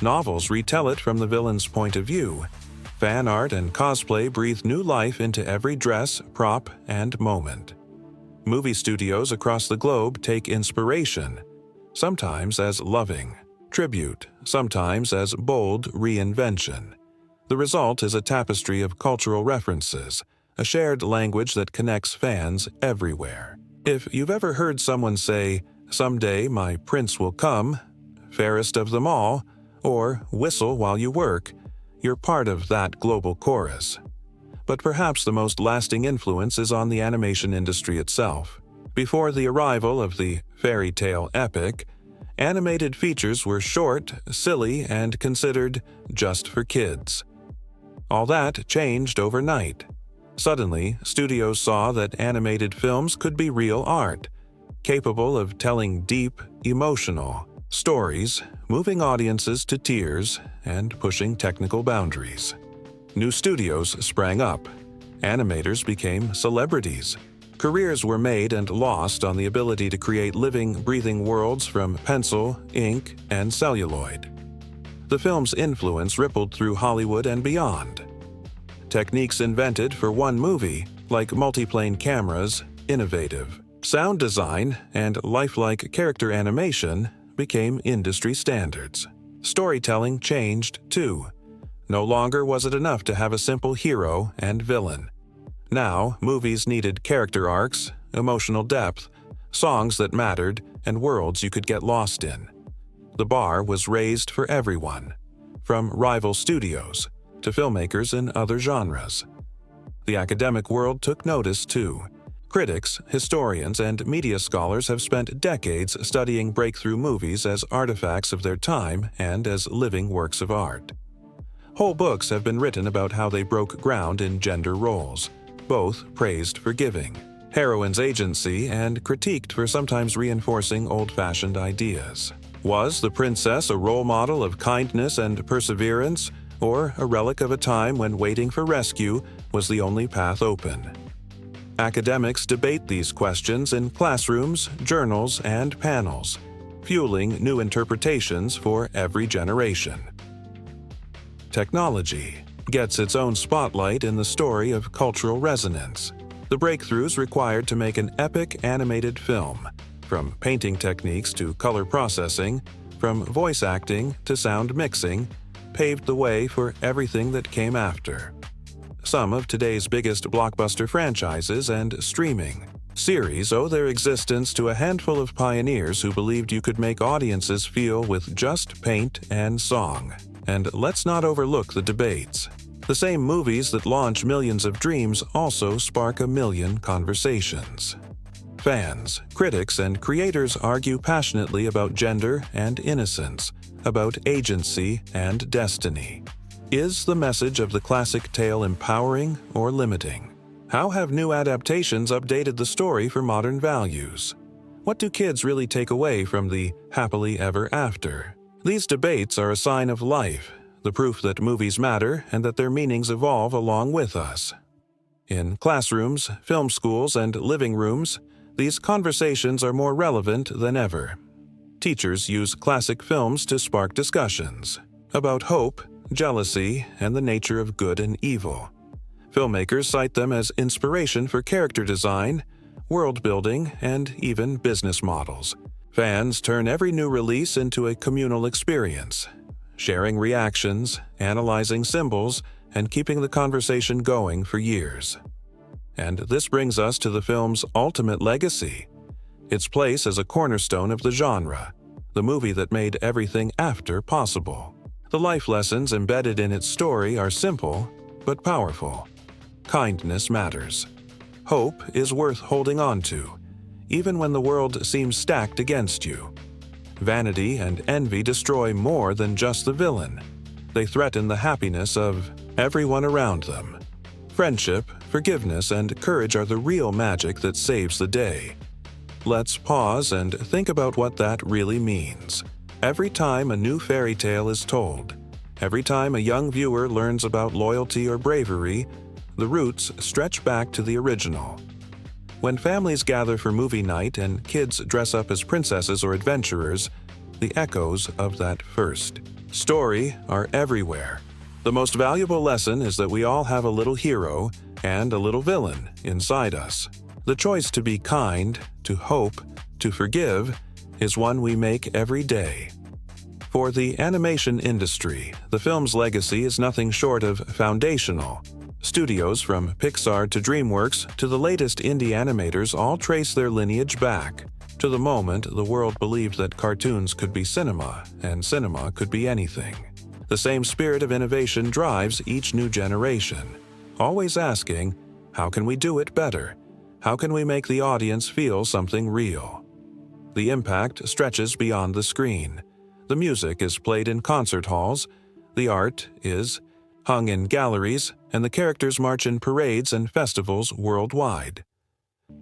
Novels retell it from the villain's point of view. Fan art and cosplay breathe new life into every dress, prop, and moment. Movie studios across the globe take inspiration, sometimes as loving tribute, sometimes as bold reinvention. The result is a tapestry of cultural references, a shared language that connects fans everywhere. If you've ever heard someone say, "Someday my prince will come," "Fairest of them all," or "Whistle while you work," you're part of that global chorus. But perhaps the most lasting influence is on the animation industry itself. Before the arrival of the fairy tale epic, animated features were short, silly, and considered just for kids. All that changed overnight. Suddenly, studios saw that animated films could be real art, capable of telling deep, emotional stories, moving audiences to tears, and pushing technical boundaries. New studios sprang up. Animators became celebrities. Careers were made and lost on the ability to create living, breathing worlds from pencil, ink, and celluloid. The film's influence rippled through Hollywood and beyond. Techniques invented for one movie, like multiplane cameras, innovative. Sound design and lifelike character animation became industry standards. Storytelling changed, too. No longer was it enough to have a simple hero and villain. Now, movies needed character arcs, emotional depth, songs that mattered, and worlds you could get lost in. The bar was raised for everyone, from rival studios to filmmakers in other genres. The academic world took notice, too. Critics, historians, and media scholars have spent decades studying breakthrough movies as artifacts of their time and as living works of art. Whole books have been written about how they broke ground in gender roles, both praised for giving, heroine's agency, and critiqued for sometimes reinforcing old-fashioned ideas. Was the princess a role model of kindness and perseverance, or a relic of a time when waiting for rescue was the only path open? Academics debate these questions in classrooms, journals, and panels, fueling new interpretations for every generation. Technology gets its own spotlight in the story of cultural resonance. The breakthroughs required to make an epic animated film, from painting techniques to color processing, from voice acting to sound mixing, paved the way for everything that came after. Some of today's biggest blockbuster franchises and streaming Series owe their existence to a handful of pioneers who believed you could make audiences feel with just paint and song. And let's not overlook the debates. The same movies that launch millions of dreams also spark a million conversations. Fans, critics, and creators argue passionately about gender and innocence, about agency and destiny. Is the message of the classic tale empowering or limiting? How have new adaptations updated the story for modern values? What do kids really take away from the happily ever after? These debates are a sign of life, the proof that movies matter and that their meanings evolve along with us. In classrooms, film schools, and living rooms, these conversations are more relevant than ever. Teachers use classic films to spark discussions about hope, jealousy, and the nature of good and evil. Filmmakers cite them as inspiration for character design, world building, and even business models. Fans turn every new release into a communal experience, sharing reactions, analyzing symbols, and keeping the conversation going for years. And this brings us to the film's ultimate legacy, its place as a cornerstone of the genre, the movie that made everything after possible. The life lessons embedded in its story are simple but powerful. Kindness matters. Hope is worth holding on to, even when the world seems stacked against you. Vanity and envy destroy more than just the villain. They threaten the happiness of everyone around them. Friendship, forgiveness, and courage are the real magic that saves the day. Let's pause and think about what that really means. Every time a new fairy tale is told, every time a young viewer learns about loyalty or bravery, the roots stretch back to the original. When families gather for movie night and kids dress up as princesses or adventurers, the echoes of that first story are everywhere. The most valuable lesson is that we all have a little hero and a little villain inside us. The choice to be kind, to hope, to forgive is one we make every day. For the animation industry, the film's legacy is nothing short of foundational. Studios from Pixar to DreamWorks to the latest indie animators all trace their lineage back to the moment the world believed that cartoons could be cinema and cinema could be anything. The same spirit of innovation drives each new generation, always asking, how can we do it better? How can we make the audience feel something real? The impact stretches beyond the screen. The music is played in concert halls, the art is hung in galleries, and the characters march in parades and festivals worldwide.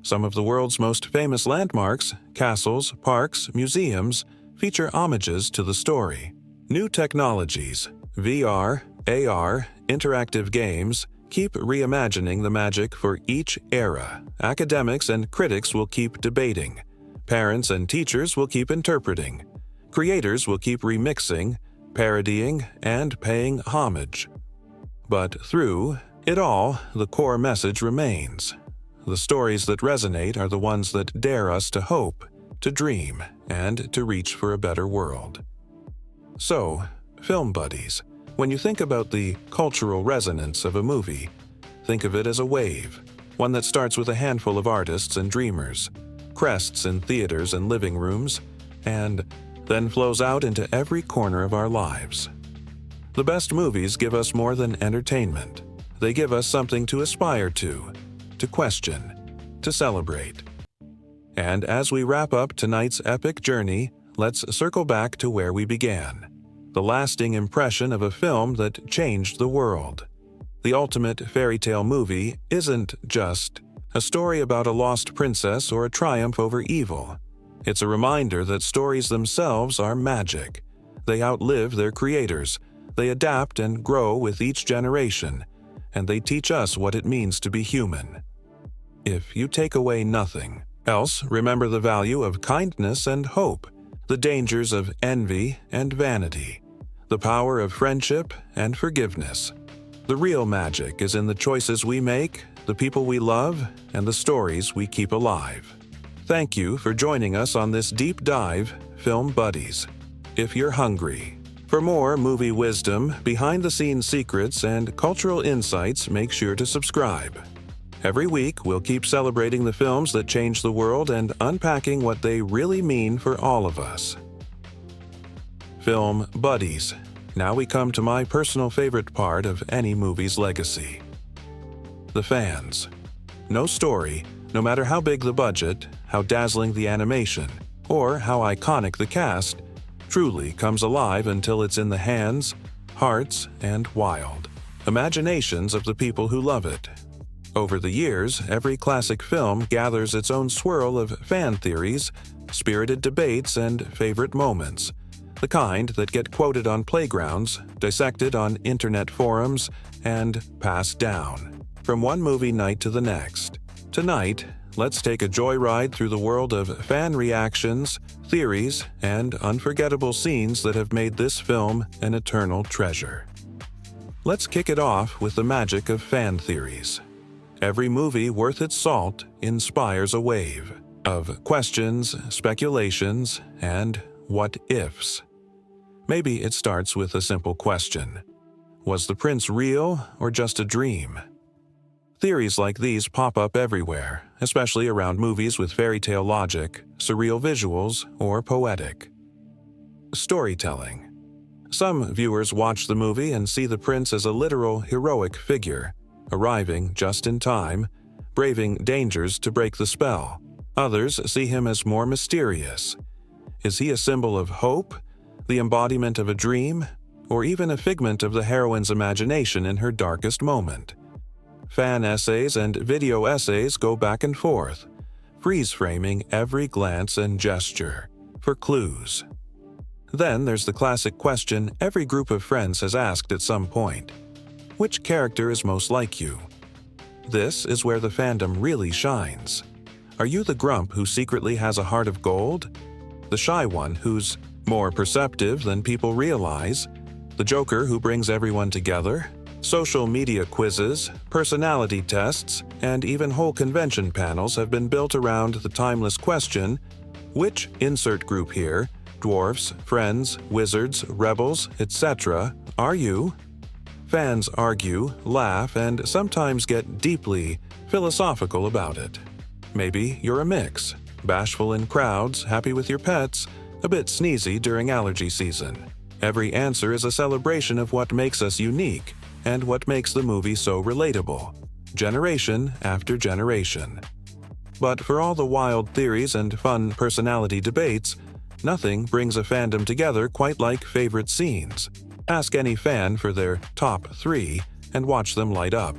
Some of the world's most famous landmarks, castles, parks, museums, feature homages to the story. New technologies, VR, AR, interactive games, keep reimagining the magic for each era. Academics and critics will keep debating. Parents and teachers will keep interpreting. Creators will keep remixing, parodying, and paying homage. But through it all, the core message remains. The stories that resonate are the ones that dare us to hope, to dream, and to reach for a better world. So, film buddies, when you think about the cultural resonance of a movie, think of it as a wave, one that starts with a handful of artists and dreamers, crests in theaters and living rooms, and then flows out into every corner of our lives. The best movies give us more than entertainment. They give us something to aspire to question, to celebrate. And as we wrap up tonight's epic journey, let's circle back to where we began. The lasting impression of a film that changed the world. The ultimate fairy tale movie isn't just a story about a lost princess or a triumph over evil. It's a reminder that stories themselves are magic. They outlive their creators. They adapt and grow with each generation, and they teach us what it means to be human. If you take away nothing else, remember the value of kindness and hope, the dangers of envy and vanity, the power of friendship and forgiveness. The real magic is in the choices we make, the people we love, and the stories we keep alive. Thank you for joining us on this deep dive, Film Buddies. If you're hungry for more movie wisdom, behind-the-scenes secrets, and cultural insights, make sure to subscribe. Every week, we'll keep celebrating the films that change the world and unpacking what they really mean for all of us. Film buddies. Now we come to my personal favorite part of any movie's legacy. The fans. No story, no matter how big the budget, how dazzling the animation, or how iconic the cast, truly comes alive until it's in the hands, hearts, and wild imaginations of the people who love it. Over the years, every classic film gathers its own swirl of fan theories, spirited debates, and favorite moments, the kind that get quoted on playgrounds, dissected on internet forums, and passed down from one movie night to the next. Tonight, let's take a joyride through the world of fan reactions, theories, and unforgettable scenes that have made this film an eternal treasure. Let's kick it off with the magic of fan theories. Every movie worth its salt inspires a wave of questions, speculations, and what-ifs. Maybe it starts with a simple question. Was the prince real or just a dream? Theories like these pop up everywhere, especially around movies with fairy tale logic, surreal visuals, or poetic. Storytelling. Some viewers watch the movie and see the prince as a literal heroic figure, arriving just in time, braving dangers to break the spell. Others see him as more mysterious. Is he a symbol of hope, the embodiment of a dream, or even a figment of the heroine's imagination in her darkest moment? Fan essays and video essays go back and forth, freeze-framing every glance and gesture for clues. Then there's the classic question every group of friends has asked at some point. Which character is most like you? This is where the fandom really shines. Are you the grump who secretly has a heart of gold? The shy one who's more perceptive than people realize? The joker who brings everyone together? Social media quizzes, personality tests, and even whole convention panels have been built around the timeless question, which insert group here, dwarfs, friends, wizards, rebels, etc., are you? Fans argue, laugh, and sometimes get deeply philosophical about it. Maybe you're a mix, bashful in crowds, happy with your pets, a bit sneezy during allergy season. Every answer is a celebration of what makes us unique and what makes the movie so relatable, generation after generation. But for all the wild theories and fun personality debates, nothing brings a fandom together quite like favorite scenes. Ask any fan for their top 3 and watch them light up.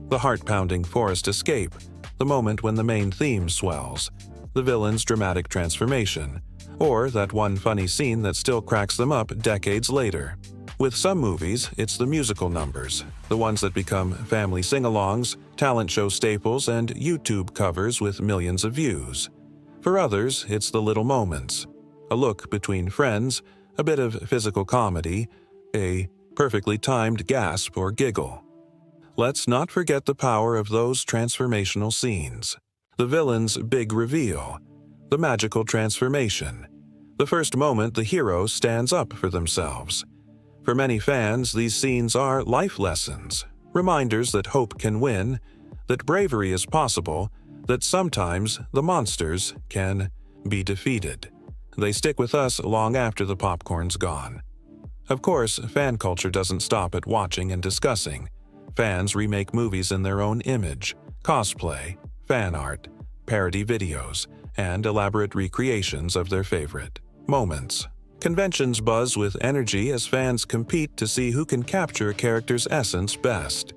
The heart-pounding forest escape, the moment when the main theme swells, the villain's dramatic transformation, or that one funny scene that still cracks them up decades later. With some movies, it's the musical numbers, the ones that become family sing-alongs, talent show staples, and YouTube covers with millions of views. For others, it's the little moments. A look between friends, a bit of physical comedy, a perfectly timed gasp or giggle. Let's not forget the power of those transformational scenes. The villain's big reveal, the magical transformation, the first moment the hero stands up for themselves. For many fans, these scenes are life lessons, reminders that hope can win, that bravery is possible, that sometimes the monsters can be defeated. They stick with us long after the popcorn's gone. Of course, fan culture doesn't stop at watching and discussing. Fans remake movies in their own image, cosplay, fan art, parody videos, and elaborate recreations of their favorite moments. Conventions buzz with energy as fans compete to see who can capture a character's essence best.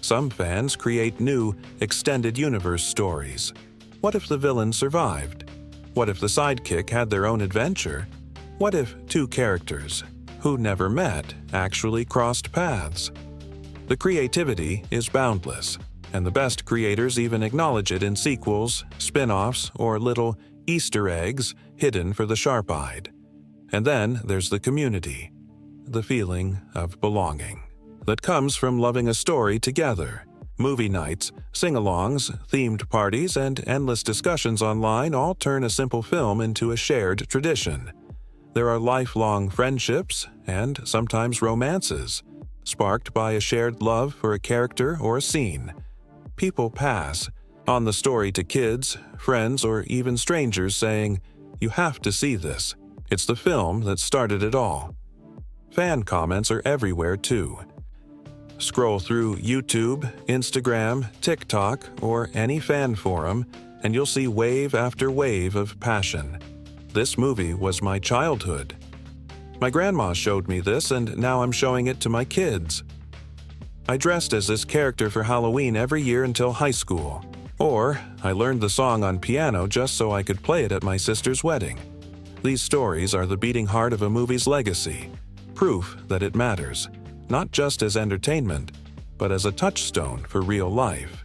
Some fans create new, extended universe stories. What if the villain survived? What if the sidekick had their own adventure? What if 2 characters, who never met, actually crossed paths? The creativity is boundless, and the best creators even acknowledge it in sequels, spin-offs, or little Easter eggs hidden for the sharp-eyed. And then there's the community, the feeling of belonging that comes from loving a story together. Movie nights, sing-alongs, themed parties, and endless discussions online all turn a simple film into a shared tradition. There are lifelong friendships and sometimes romances, sparked by a shared love for a character or a scene. people pass on the story to kids, friends, or even strangers saying, "You have to see this. It's the film that started it all." Fan comments are everywhere too. Scroll through YouTube, Instagram, TikTok, or any fan forum, and you'll see wave after wave of passion. "This movie was my childhood. My grandma showed me this, and now I'm showing it to my kids. I dressed as this character for Halloween every year until high school." Or, "I learned the song on piano just so I could play it at my sister's wedding." These stories are the beating heart of a movie's legacy, proof that it matters, not just as entertainment, but as a touchstone for real life.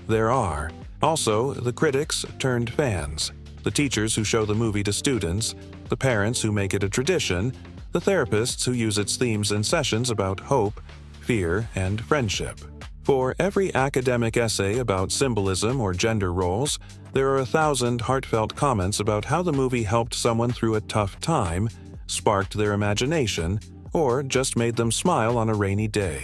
There are also the critics turned fans, the teachers who show the movie to students, the parents who make it a tradition, the therapists who use its themes in sessions about hope, fear, and friendship. For every academic essay about symbolism or gender roles, there are 1,000 heartfelt comments about how the movie helped someone through a tough time, sparked their imagination, or just made them smile on a rainy day.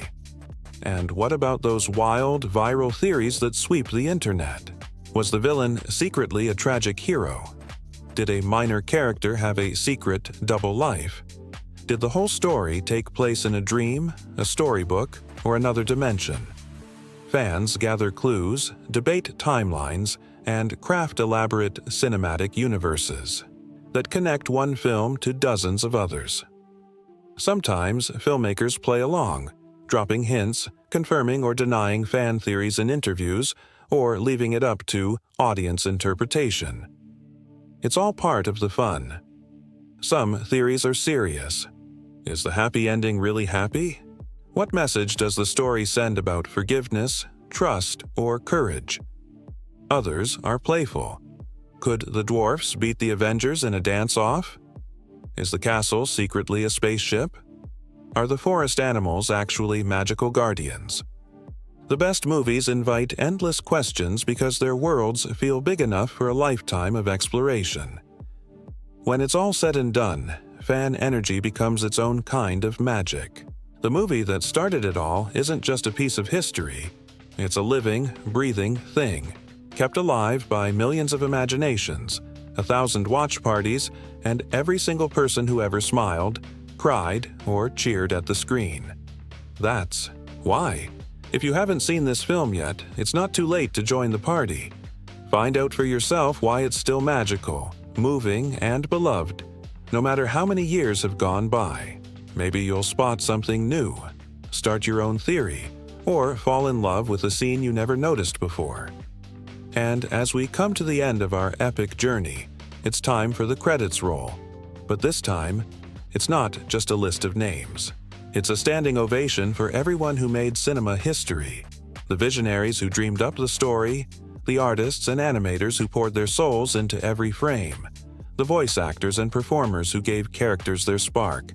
And what about those wild, viral theories that sweep the internet? Was the villain secretly a tragic hero? Did a minor character have a secret double life? Did the whole story take place in a dream, a storybook, or another dimension? Fans gather clues, debate timelines, and craft elaborate cinematic universes that connect one film to dozens of others. Sometimes filmmakers play along, dropping hints, confirming or denying fan theories in interviews, or leaving it up to audience interpretation. It's all part of the fun. Some theories are serious. Is the happy ending really happy? What message does the story send about forgiveness, trust, or courage? Others are playful. Could the dwarfs beat the Avengers in a dance-off? Is the castle secretly a spaceship? Are the forest animals actually magical guardians? The best movies invite endless questions because their worlds feel big enough for a lifetime of exploration. When it's all said and done, fan energy becomes its own kind of magic. The movie that started it all isn't just a piece of history. It's a living, breathing thing, kept alive by millions of imaginations, 1,000 watch parties, and every single person who ever smiled, cried, or cheered at the screen. That's why. If you haven't seen this film yet, it's not too late to join the party. Find out for yourself why it's still magical, moving, and beloved, no matter how many years have gone by. Maybe you'll spot something new, start your own theory, or fall in love with a scene you never noticed before. And as we come to the end of our epic journey, it's time for the credits roll. But this time, it's not just a list of names. It's a standing ovation for everyone who made cinema history, the visionaries who dreamed up the story, the artists and animators who poured their souls into every frame, the voice actors and performers who gave characters their spark,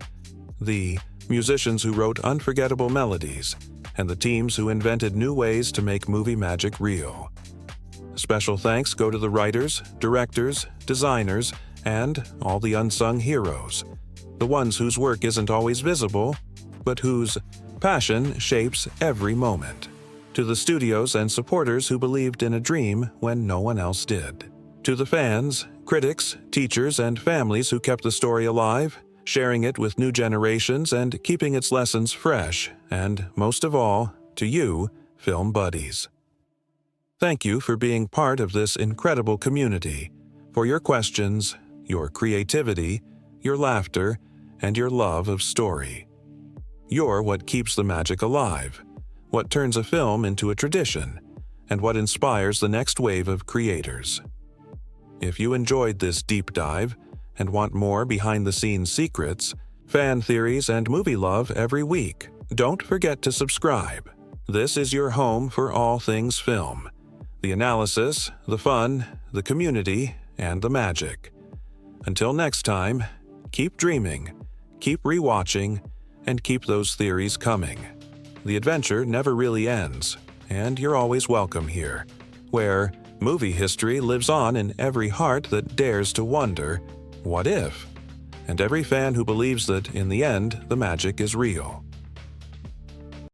the musicians who wrote unforgettable melodies, and the teams who invented new ways to make movie magic real. Special thanks go to the writers, directors, designers, and all the unsung heroes, the ones whose work isn't always visible, but whose passion shapes every moment. To the studios and supporters who believed in a dream when no one else did. To the fans, critics, teachers, and families who kept the story alive, sharing it with new generations and keeping its lessons fresh, and most of all, to you, film buddies. Thank you for being part of this incredible community, for your questions, your creativity, your laughter, and your love of story. You're what keeps the magic alive, what turns a film into a tradition, and what inspires the next wave of creators. If you enjoyed this deep dive and want more behind-the-scenes secrets, fan theories, and movie love every week, don't forget to subscribe. This is your home for all things film. The analysis, the fun, the community, and the magic. Until next time, keep dreaming, keep rewatching, and keep those theories coming. The adventure never really ends, and you're always welcome here, where movie history lives on in every heart that dares to wonder, what if? And every fan who believes that, in the end, the magic is real.